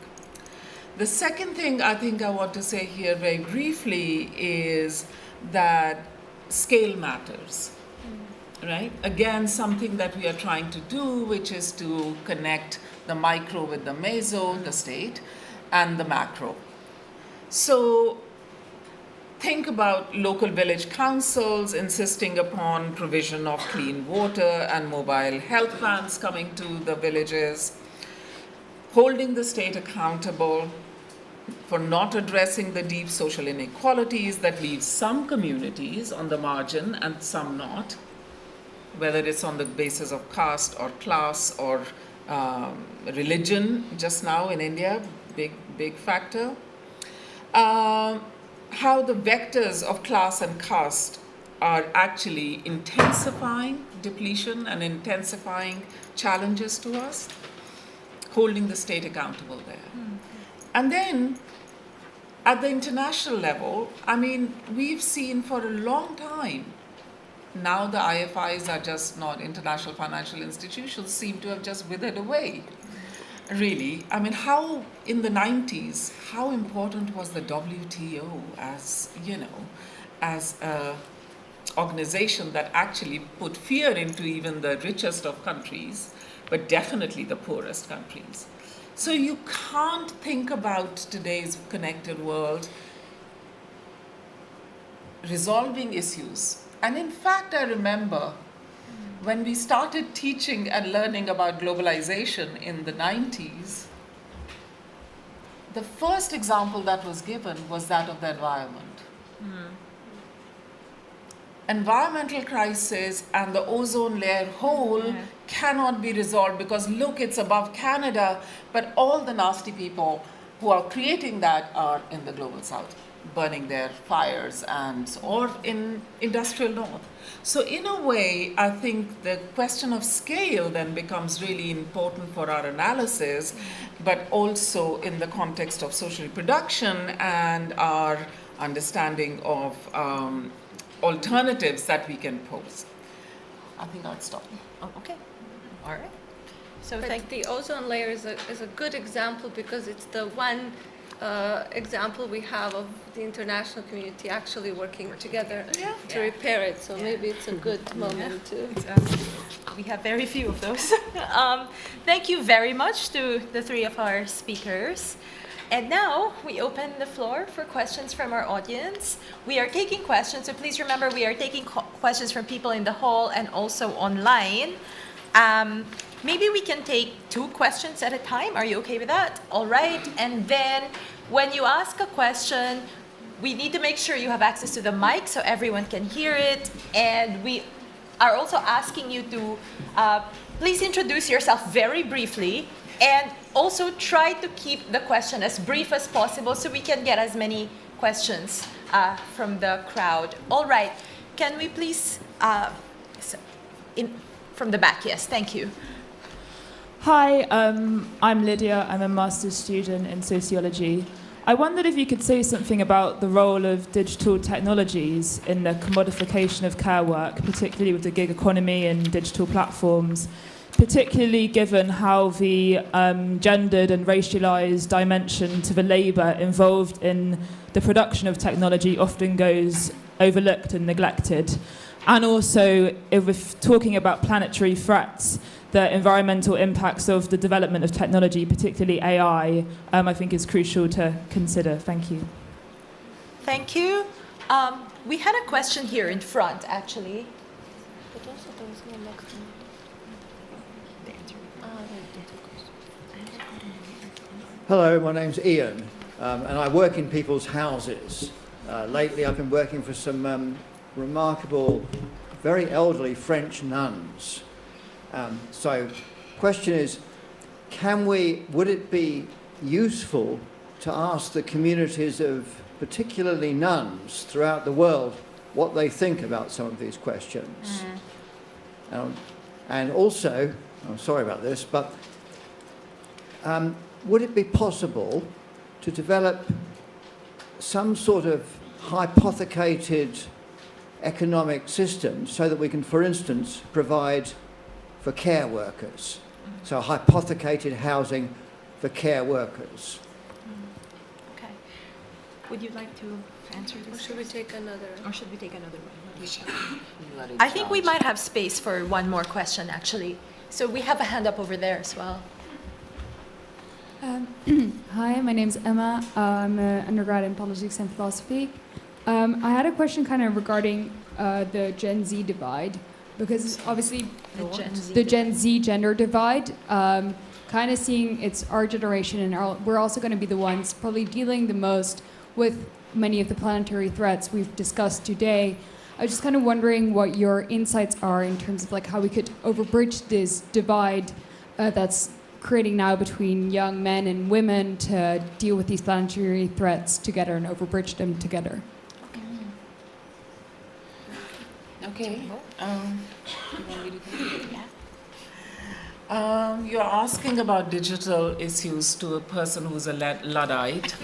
The second thing I think I want to say here very briefly is that scale matters, right? Again, something that we are trying to do, which is to connect the micro with the meso, the state, and the macro. So think about local village councils insisting upon provision of clean water and mobile health plans coming to the villages, holding the state accountable for not addressing the deep social inequalities that leave some communities on the margin and some not, whether it's on the basis of caste or class or religion. Just now in India, big factor. How the vectors of class and caste are actually intensifying depletion and intensifying challenges to us, holding the state accountable there. And then at the international level, I mean, we've seen for a long time, now the IFIs are just not international financial institutions, seem to have just withered away. Really, I mean, how in the 90s, how important was the WTO as, as a organization that actually put fear into even the richest of countries, but definitely the poorest countries. So you can't think about today's connected world resolving issues. And in fact, I remember when we started teaching and learning about globalization in the 90s, the first example that was given was that of the environment. Environmental crisis and the ozone layer hole cannot be resolved because look, it's above Canada, but all the nasty people who are creating that are in the global south, burning their fires or in industrial north. So in a way, I think the question of scale then becomes really important for our analysis, but also in the context of social reproduction and our understanding of alternatives that we can pose. I think I'll stop. Oh, okay. All right. So But the ozone layer is a good example because it's the one example we have of the international community actually working together to repair it. So maybe it's a good moment to... We have very few of those. Thank you very much to the three of our speakers. And now we open the floor for questions from our audience. We are taking questions, so please remember we are taking questions from people in the hall and also online. Maybe we can take 2 questions at a time. Are you okay with that? All right. And then when you ask a question, we need to make sure you have access to the mic so everyone can hear it. And we are also asking you to please introduce yourself very briefly and also try to keep the question as brief as possible so we can get as many questions from the crowd. All right. Can we please, from the back, yes, thank you. Hi, I'm Lydia. I'm a master's student in sociology. I wondered if you could say something about the role of digital technologies in the commodification of care work, particularly with the gig economy and digital platforms, particularly given how the gendered and racialized dimension to the labour involved in the production of technology often goes overlooked and neglected. And also, if we're talking about planetary threats, the environmental impacts of the development of technology, particularly AI, I think is crucial to consider. Thank you. Thank you. We had a question here in front, actually. Hello, my name's Ian, and I work in people's houses. Lately I've been working for some remarkable, very elderly French nuns. So, question is, would it be useful to ask the communities of particularly nuns throughout the world what they think about some of these questions? And also, I'm sorry about this, but would it be possible to develop some sort of hypothecated economic system so that we can, for instance, provide for care workers? So hypothecated housing for care workers. Okay. Would you like to answer this? Or should we take another? Or should we take another one? I think we might have space for one more question, actually. So we have a hand up over there as well. Hi, my name's Emma. I'm an undergrad in politics and philosophy. I had a question kind of regarding the Gen Z divide, because obviously the Gen Z gender divide, kind of seeing it's our generation, and we're also going to be the ones probably dealing the most with many of the planetary threats we've discussed today. I was just kind of wondering what your insights are in terms of like how we could overbridge this divide that's creating now between young men and women to deal with these planetary threats together and overbridge them together. Okay. You're asking about digital issues to a person who's a Luddite,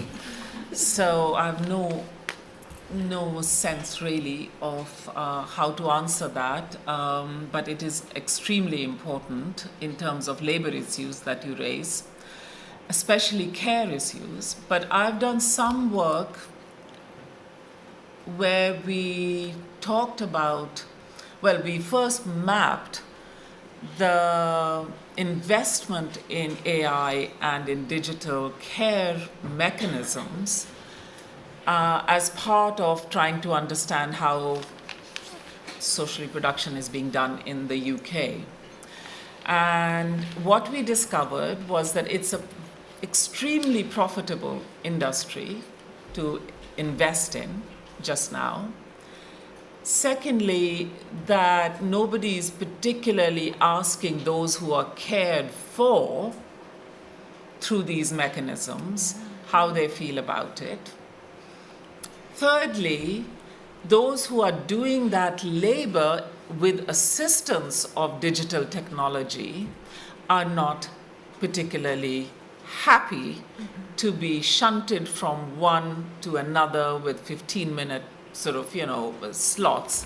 so I have no sense really of how to answer that, but it is extremely important in terms of labor issues that you raise, especially care issues. But I've done some work where we talked about, well, we first mapped the investment in AI and in digital care mechanisms as part of trying to understand how social reproduction is being done in the UK. And what we discovered was that it's an extremely profitable industry to invest in just now. Secondly, that nobody is particularly asking those who are cared for through these mechanisms how they feel about it. Thirdly, those who are doing that labor with assistance of digital technology are not particularly happy to be shunted from one to another with 15-minute sort of, slots.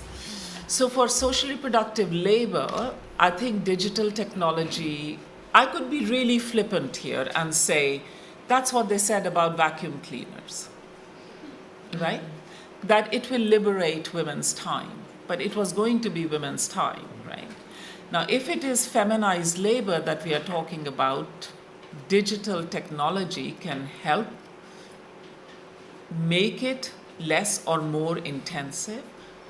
So for socially productive labor, I think digital technology, I could be really flippant here and say, that's what they said about vacuum cleaners, right? That it will liberate women's time, but it was going to be women's time, right? Now, if it is feminized labor that we are talking about, digital technology can help make it less or more intensive,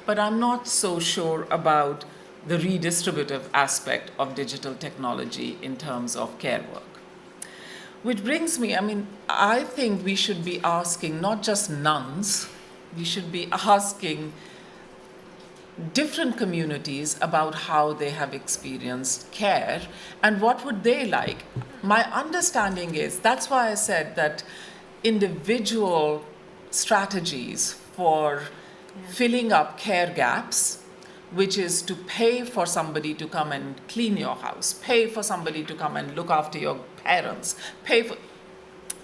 but I'm not so sure about the redistributive aspect of digital technology in terms of care work. Which brings me, I think we should be asking not just nuns, we should be asking different communities about how they have experienced care and what would they like. My understanding is, that's why I said that individual strategies for filling up care gaps, which is to pay for somebody to come and clean your house, pay for somebody to come and look after your parents,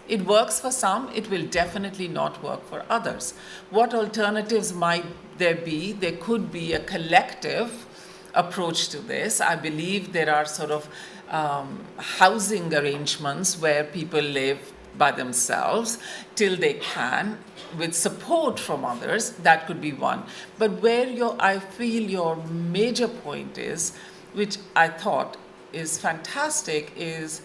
it works for some, it will definitely not work for others. What alternatives might there be? There could be a collective approach to this. I believe there are sort of housing arrangements where people live by themselves till they can, with support from others. That could be one. But where I feel your major point is, which I thought is fantastic is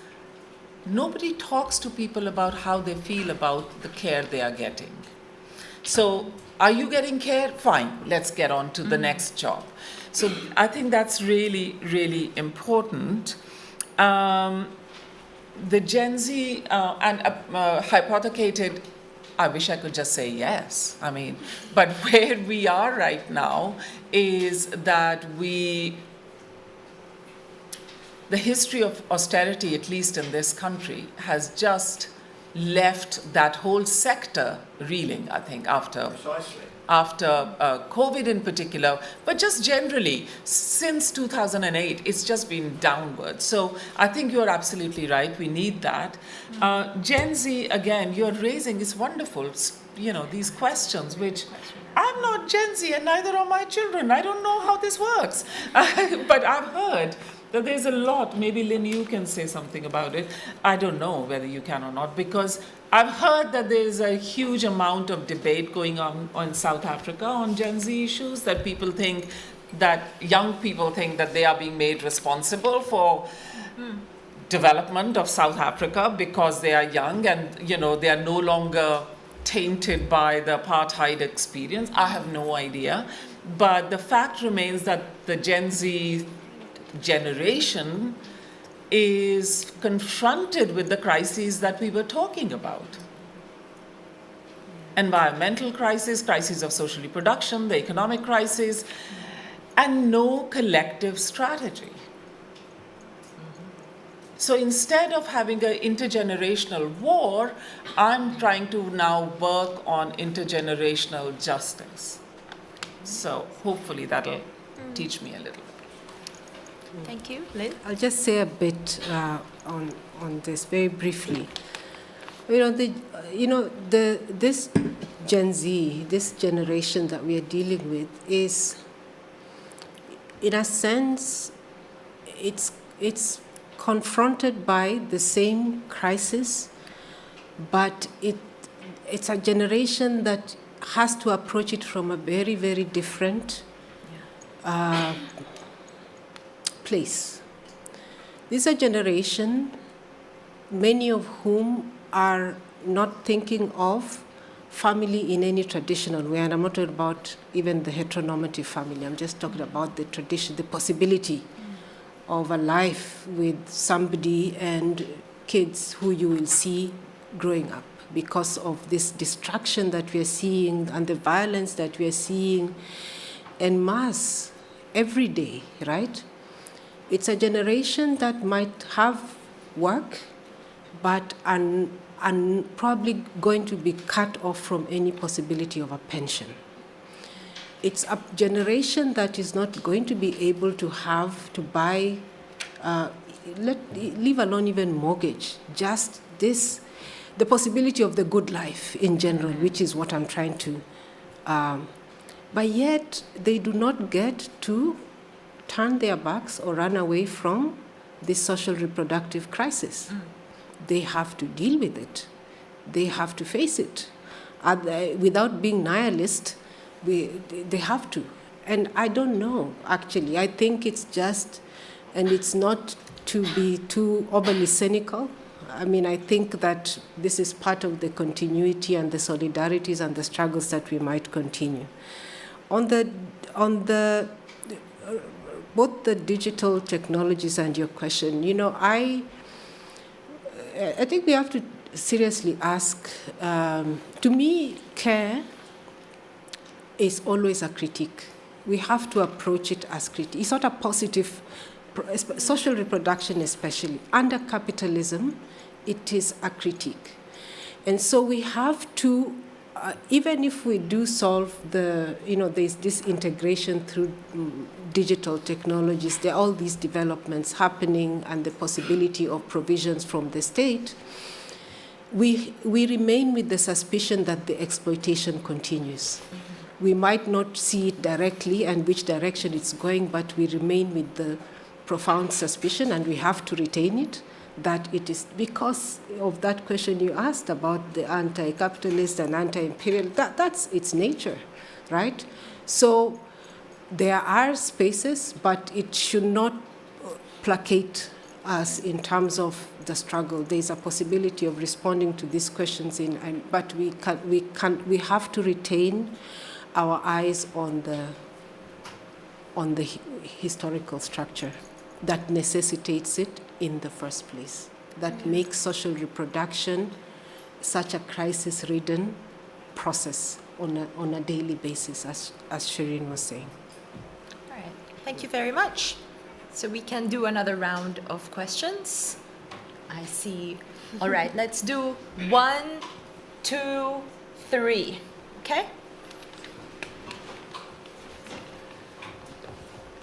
nobody talks to people about how they feel about the care they are getting. So, are you getting care? Fine, let's get on to the next job. So, I think that's really, really important. The Gen Z hypothecated, I wish I could just say yes. I mean, but where we are right now is that the history of austerity, at least in this country, has just left that whole sector reeling, I think, after COVID in particular, but just generally, since 2008, it's just been downward. So I think you're absolutely right. We need that. Gen Z, again, you're raising, is wonderful, these questions, which I'm not Gen Z and neither are my children. I don't know how this works. But I've heard that there's a lot. Maybe Lyn, you can say something about it. I don't know whether you can or not, because I've heard that there's a huge amount of debate going on in South Africa on Gen Z issues, that people think that young people think that they are being made responsible for development of South Africa because they are young and, they are no longer tainted by the apartheid experience. I have no idea. But the fact remains that the Gen Z generation is confronted with the crises that we were talking about. Environmental crisis, crises of social reproduction, the economic crisis, and no collective strategy. So instead of having an intergenerational war, I'm trying to now work on intergenerational justice. So hopefully that'll teach me a little bit. Thank you. Lyn? I'll just say a bit on this very briefly. This Gen Z, this generation that we are dealing with, is, in a sense, it's confronted by the same crisis, but it's a generation that has to approach it from a very, very different place. This is a generation, many of whom are not thinking of family in any traditional way, and I'm not talking about even the heteronormative family. I'm just talking about the tradition, the possibility of a life with somebody and kids who you will see growing up, because of this destruction that we are seeing and the violence that we are seeing en masse every day, right? It's a generation that might have work, but are probably going to be cut off from any possibility of a pension. It's a generation that is not going to be able to buy, leave alone even mortgage, just this, the possibility of the good life in general, which is what I'm trying to, but yet they do not get to turn their backs or run away from this social reproductive crisis. They have to deal with it. They have to face it. Without being nihilist, they have to. And I don't know, actually. I think it's just, and it's not to be too overly cynical. I mean, I think that this is part of the continuity and the solidarities and the struggles that we might continue. On both the digital technologies and your question, I think we have to seriously ask, to me, care is always a critique. We have to approach it as critique. It's not a positive, social reproduction especially. Under capitalism, it is a critique. And so we have to, even if we do solve there's this integration through digital technologies, there are all these developments happening and the possibility of provisions from the state, we remain with the suspicion that the exploitation continues. We might not see it directly and which direction it's going, but we remain with the profound suspicion, and we have to retain it, that it is because of that question you asked about the anti-capitalist and anti-imperial, that's its nature, right? So there are spaces, but it should not placate us in terms of the struggle. There is a possibility of responding to these questions, but we have to retain our eyes on the historical structure that necessitates it in the first place, that makes social reproduction such a crisis-ridden process on a daily basis, as Shirin was saying. All right, thank you very much. So we can do another round of questions. I see. All right, let's do 1, 2, 3. Okay?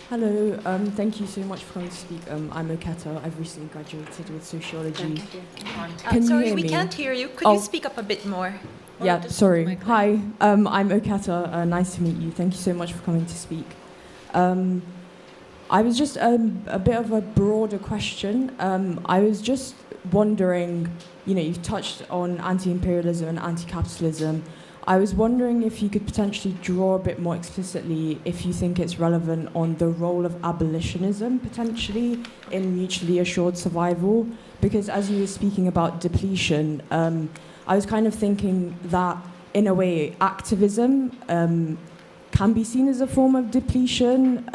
Hello, thank you so much for coming to speak. I'm Oketa. I've recently graduated with sociology. Can you sorry, hear we me? can't hear you. Could you speak up a bit more? Yeah, sorry. Hi, I'm Oketa. Nice to meet you. Thank you so much for coming to speak. I was just a bit of a broader question. I was just wondering, you've touched on anti-imperialism and anti-capitalism. I was wondering if you could potentially draw a bit more explicitly if you think it's relevant on the role of abolitionism potentially in mutually assured survival. Because as you were speaking about depletion, I was kind of thinking that in a way activism can be seen as a form of depletion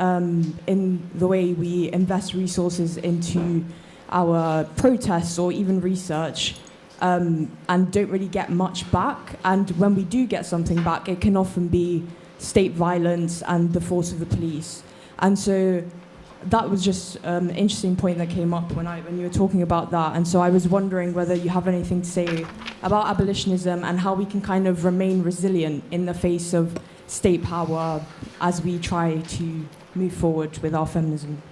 in the way we invest resources into our protests or even research. And don't really get much back. And when we do get something back, it can often be state violence and the force of the police. And so that was just an interesting point that came up when you were talking about that. And so I was wondering whether you have anything to say about abolitionism and how we can kind of remain resilient in the face of state power as we try to move forward with our feminism.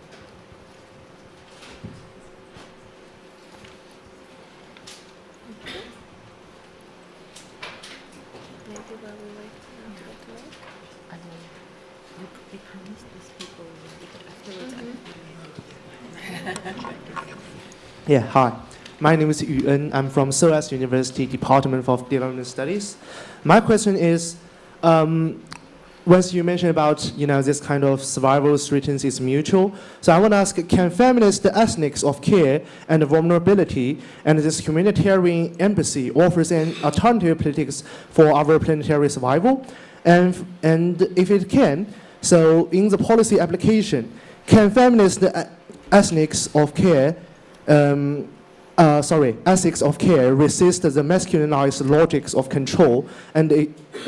Yeah, hi. My name is Yuan. I'm from SOAS University Department of Development Studies. My question is, once you mentioned about this kind of survival threatens is mutual, so I want to ask, can feminist ethics of care and vulnerability and this humanitarian empathy offers an alternative politics for our planetary survival? And if it can, so in the policy application, can feminist ethics of care ethics of care resist the masculinized logics of control and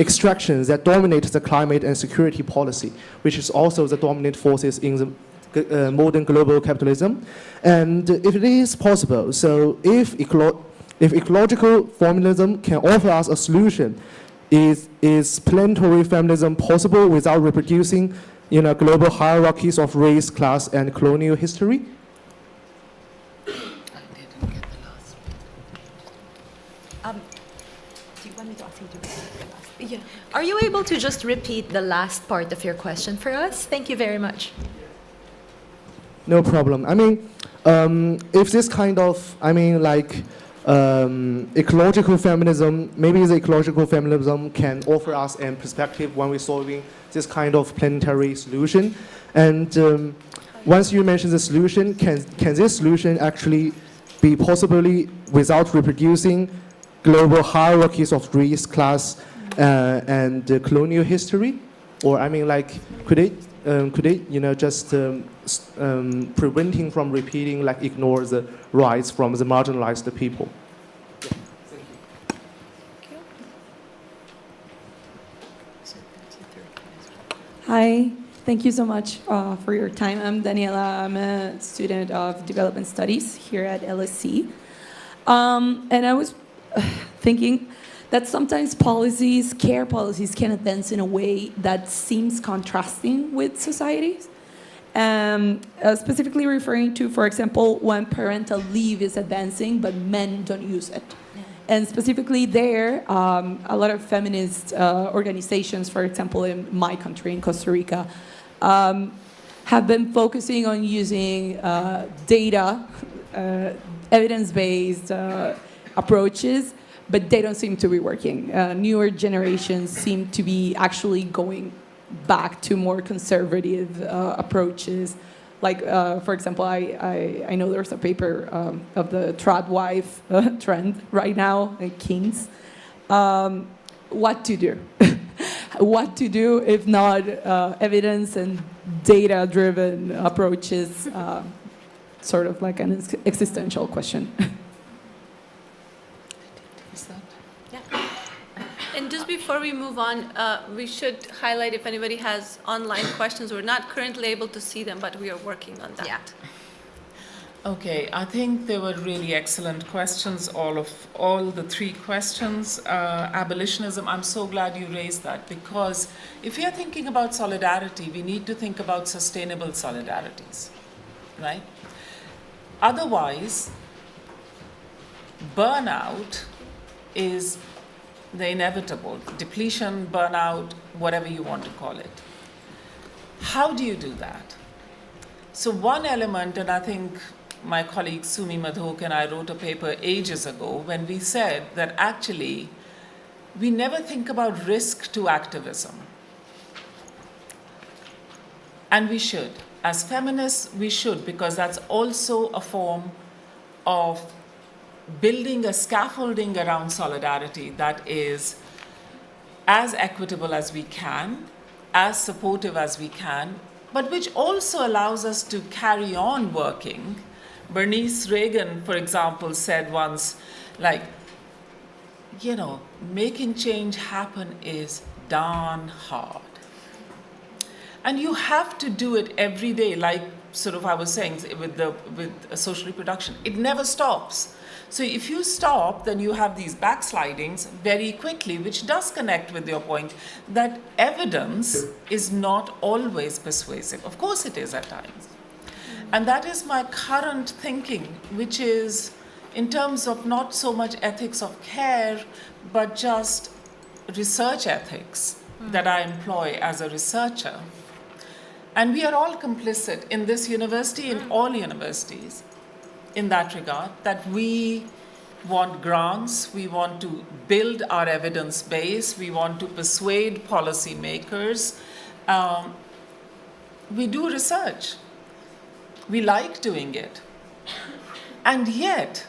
extraction that dominate the climate and security policy, which is also the dominant forces in the modern global capitalism. And if it is possible, so if ecological feminism can offer us a solution, is planetary feminism possible without reproducing global hierarchies of race, class, and colonial history? Do you want me to ask you to repeat the last? Yeah. Are you able to just repeat the last part of your question for us? Thank you very much. No problem. I mean, if this kind of, ecological feminism, maybe the ecological feminism can offer us a perspective when we're solving this kind of planetary solution. And once you mention the solution, can this solution actually be possibly without reproducing global hierarchies of race, class, and colonial history? Or could it, just preventing from repeating, ignore the rights from the marginalized people? Hi, thank you so much for your time. I'm Daniela. I'm a student of development studies here at LSE. And I was thinking that sometimes care policies can advance in a way that seems contrasting with societies. Specifically referring to, for example, when parental leave is advancing, but men don't use it. And specifically there, a lot of feminist organizations, for example, in my country, in Costa Rica, have been focusing on using data, evidence-based approaches, but they don't seem to be working. Newer generations seem to be actually going back to more conservative approaches Like, for example, I know there's a paper of the trad wife trend right now at King's. What to do? What to do if not evidence and data-driven approaches, sort of like an existential question. And just before we move on, we should highlight if anybody has online questions. We're not currently able to see them, but we are working on that. Yeah. Okay, I think they were really excellent questions, all the three questions. Abolitionism, I'm so glad you raised that, because if we are thinking about solidarity, we need to think about sustainable solidarities, right? Otherwise, burnout is the inevitable, depletion, burnout, whatever you want to call it. How do you do that? So one element, and I think my colleague Sumi Madhok and I wrote a paper ages ago when we said that actually we never think about risk to activism. And we should. As feminists, we should, because that's also a form of building a scaffolding around solidarity that is as equitable as we can, as supportive as we can, but which also allows us to carry on working. Bernice Reagan, for example, said once, like, you know, making change happen is darn hard. And you have to do it every day, like sort of I was saying with social reproduction. It never stops. So if you stop, then you have these backslidings very quickly, which does connect with your point that evidence is not always persuasive. Of course it is at times. And that is my current thinking, which is in terms of not so much ethics of care, but just research ethics that I employ as a researcher. And we are all complicit in this university, in all universities, in that regard, that we want grants, we want to build our evidence base, we want to persuade policymakers. We do research. We like doing it. And yet,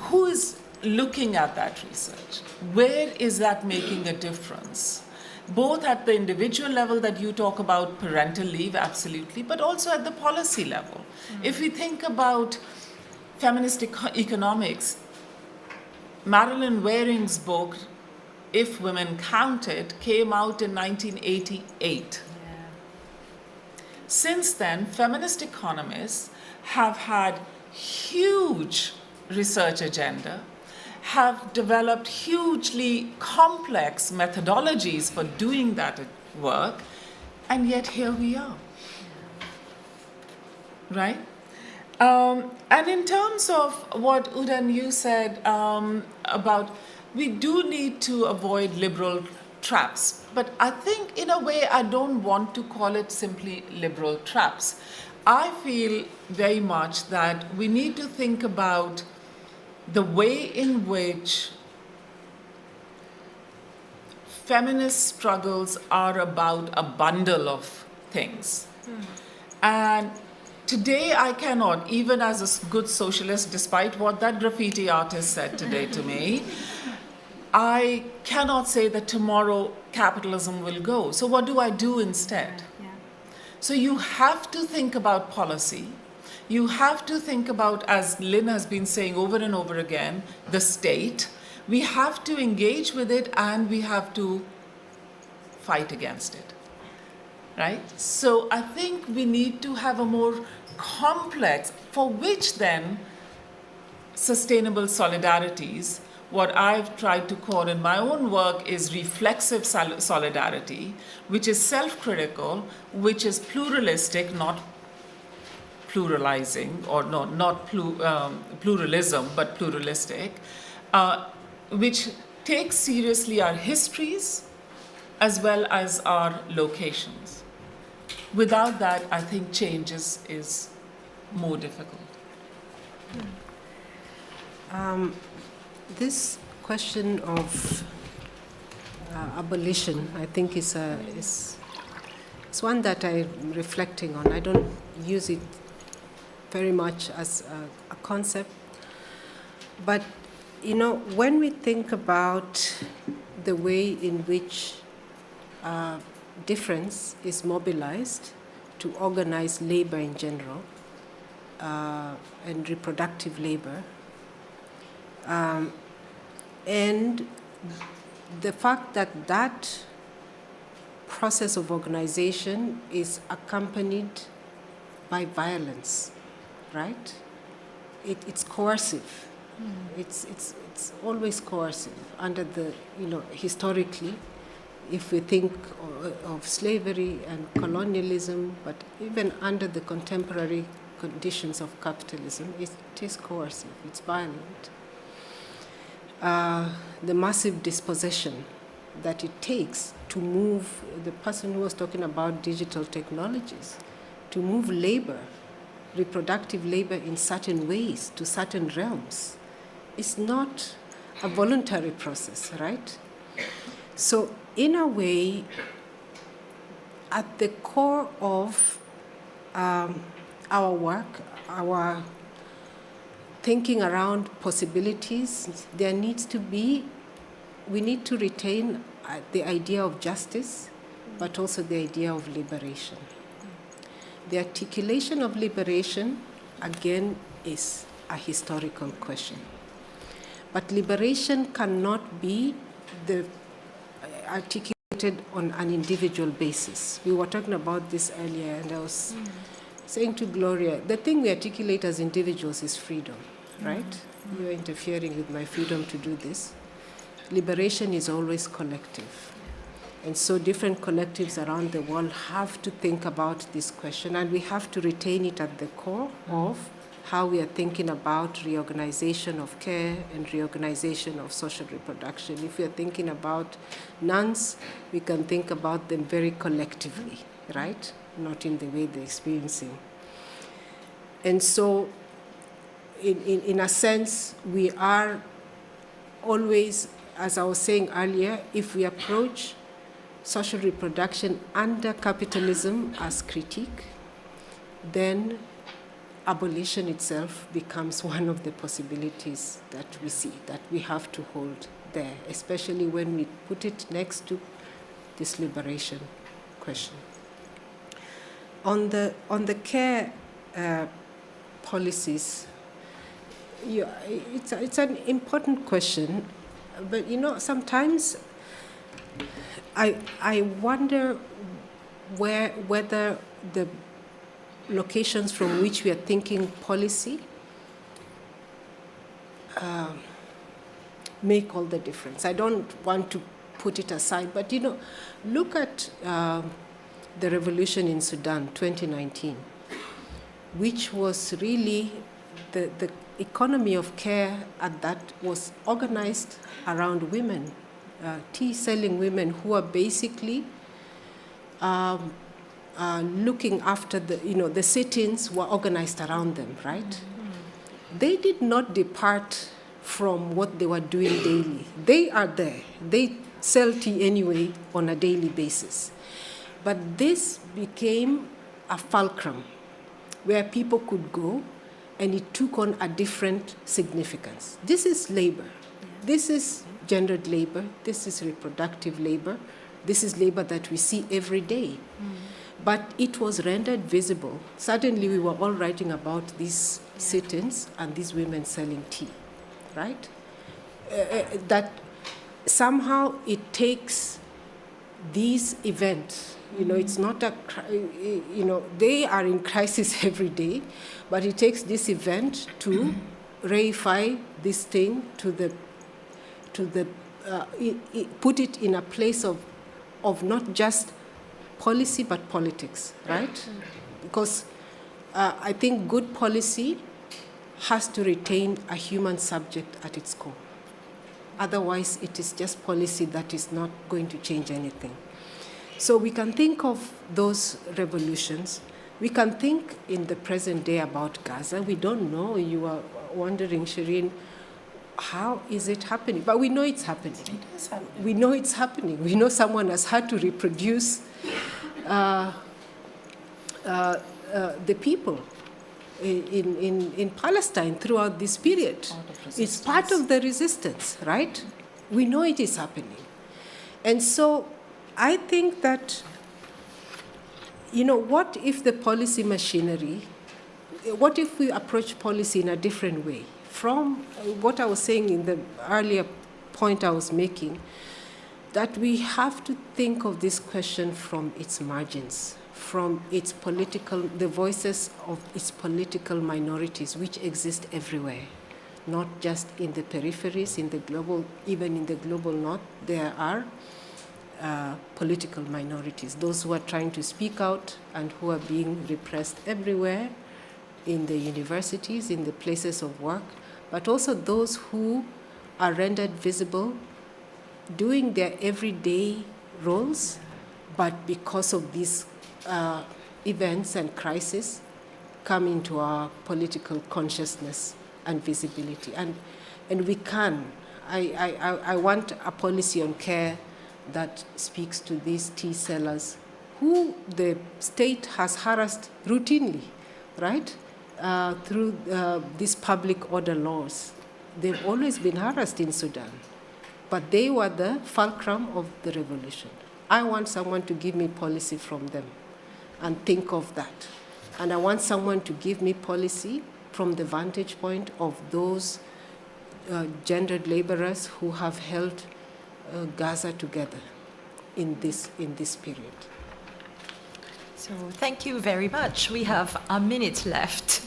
who is looking at that research? Where is that making a difference? Both at the individual level that you talk about, parental leave, absolutely, but also at the policy level. If we think about feminist economics, Marilyn Waring's book, If Women Counted, came out in 1988. Since then, feminist economists have had huge research agenda, have developed hugely complex methodologies for doing that work, and yet here we are, right? And in terms of what Uda and you said about, we do need to avoid liberal traps. But I think in a way I don't want to call it simply liberal traps. I feel very much that we need to think about the way in which feminist struggles are about a bundle of things. And today I cannot, even as a good socialist, despite what that graffiti artist said today to me, I cannot say that tomorrow capitalism will go. So what do I do instead? So you have to think about policy. You have to think about, as Lyn has been saying over and over again, the state. We have to engage with it and we have to fight against it, right? So I think we need to have a more complex, for which then sustainable solidarities, what I've tried to call in my own work is reflexive solidarity, which is self-critical, which is pluralistic, not pluralizing, or not pluralism, but pluralistic, which takes seriously our histories as well as our locations. Without that, I think change is more difficult. This question of abolition, I think, is It's one that I'm reflecting on. I don't use it very much as a concept. But, when we think about the way in which difference is mobilized to organize labor in general and reproductive labor, and the fact that that process of organization is accompanied by violence, right? It's coercive. It's always coercive under the, historically, if we think of slavery and colonialism, but even under the contemporary conditions of capitalism, it is coercive, it's violent. The massive dispossession that it takes to move, the person who was talking about digital technologies, to move labor, reproductive labor in certain ways to certain realms, is not a voluntary process, right? So in a way, at the core of our work, our thinking around possibilities, there needs to be, we need to retain the idea of justice, but also the idea of liberation. The articulation of liberation, again, is a historical question. But liberation cannot be articulated on an individual basis. We were talking about this earlier, and I was saying to Gloria, the thing we articulate as individuals is freedom, right? You're interfering with my freedom to do this. Liberation is always collective. And so different collectives around the world have to think about this question, and we have to retain it at the core of how we are thinking about reorganization of care and reorganization of social reproduction. If we are thinking about nuns, we can think about them very collectively, right? Not in the way they're experiencing. And so, in a sense, we are always, as I was saying earlier, if we approach social reproduction under capitalism as critique, then abolition itself becomes one of the possibilities that we see, that we have to hold there, especially when we put it next to this liberation question. On the care policies, it's an important question, but sometimes I wonder whether the locations from which we are thinking policy make all the difference. I don't want to put it aside, but look at the revolution in Sudan, 2019, which was really the economy of care at that was organized around women, tea-selling women who are basically looking after the sit-ins were organized around them, right? They did not depart from what they were doing daily. They are there. They sell tea anyway on a daily basis. But this became a fulcrum where people could go, and it took on a different significance. This is labor. This is gendered labor. This is reproductive labor. This is labor that we see every day. But it was rendered visible. Suddenly we were all writing about these sit-ins and these women selling tea, right? That somehow it takes these events, it's not they are in crisis every day, but it takes this event to reify this thing put it in a place of not just policy but politics, right? Because I think good policy has to retain a human subject at its core. Otherwise, it is just policy that is not going to change anything. So we can think of those revolutions. We can think in the present day about Gaza. We don't know. You are wondering, Shirin, how is it happening? But we know it's happening. It is happening. We know it's happening. We know someone has had to reproduce the people in Palestine throughout this period. It's part of the resistance, right? We know it is happening. And so I think that, what if the policy machinery, what if we approach policy in a different way? From what I was saying in the earlier point I was making, that we have to think of this question from its margins, from its the voices of its political minorities, which exist everywhere, not just in the peripheries, even in the global north, there are political minorities, those who are trying to speak out and who are being repressed everywhere, in the universities, in the places of work, but also those who are rendered visible doing their everyday roles, but because of these events and crises, come into our political consciousness and visibility. And we can. I want a policy on care that speaks to these tea sellers who the state has harassed routinely, right? Through these public order laws. They've always been harassed in Sudan, but they were the fulcrum of the revolution. I want someone to give me policy from them and think of that. And I want someone to give me policy from the vantage point of those gendered laborers who have held Gaza together in this period. So thank you very much. We have a minute left.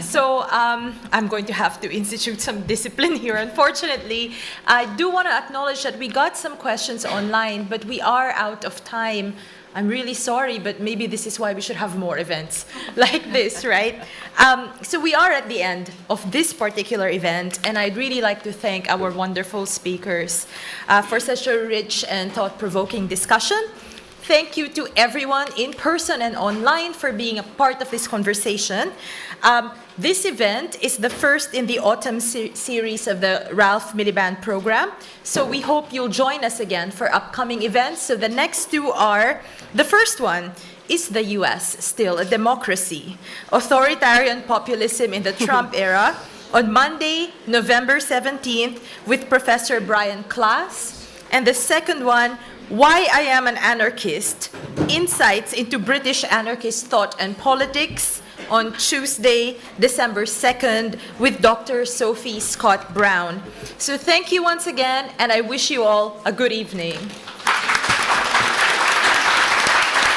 So I'm going to have to institute some discipline here, unfortunately. I do want to acknowledge that we got some questions online, but we are out of time. I'm really sorry, but maybe this is why we should have more events like this, right? So we are at the end of this particular event, and I'd really like to thank our wonderful speakers for such a rich and thought-provoking discussion. Thank you to everyone in person and online for being a part of this conversation. This event is the first in the autumn series of the Ralph Miliband program. So we hope you'll join us again for upcoming events. So the next two are, the first one, is the US still a democracy? Authoritarian populism in the Trump era, on Monday, November 17th, with Professor Brian Klaas. And the second one, Why I Am an Anarchist, Insights into British Anarchist Thought and Politics, on Tuesday, December 2nd, with Dr. Sophie Scott Brown. So thank you once again, and I wish you all a good evening.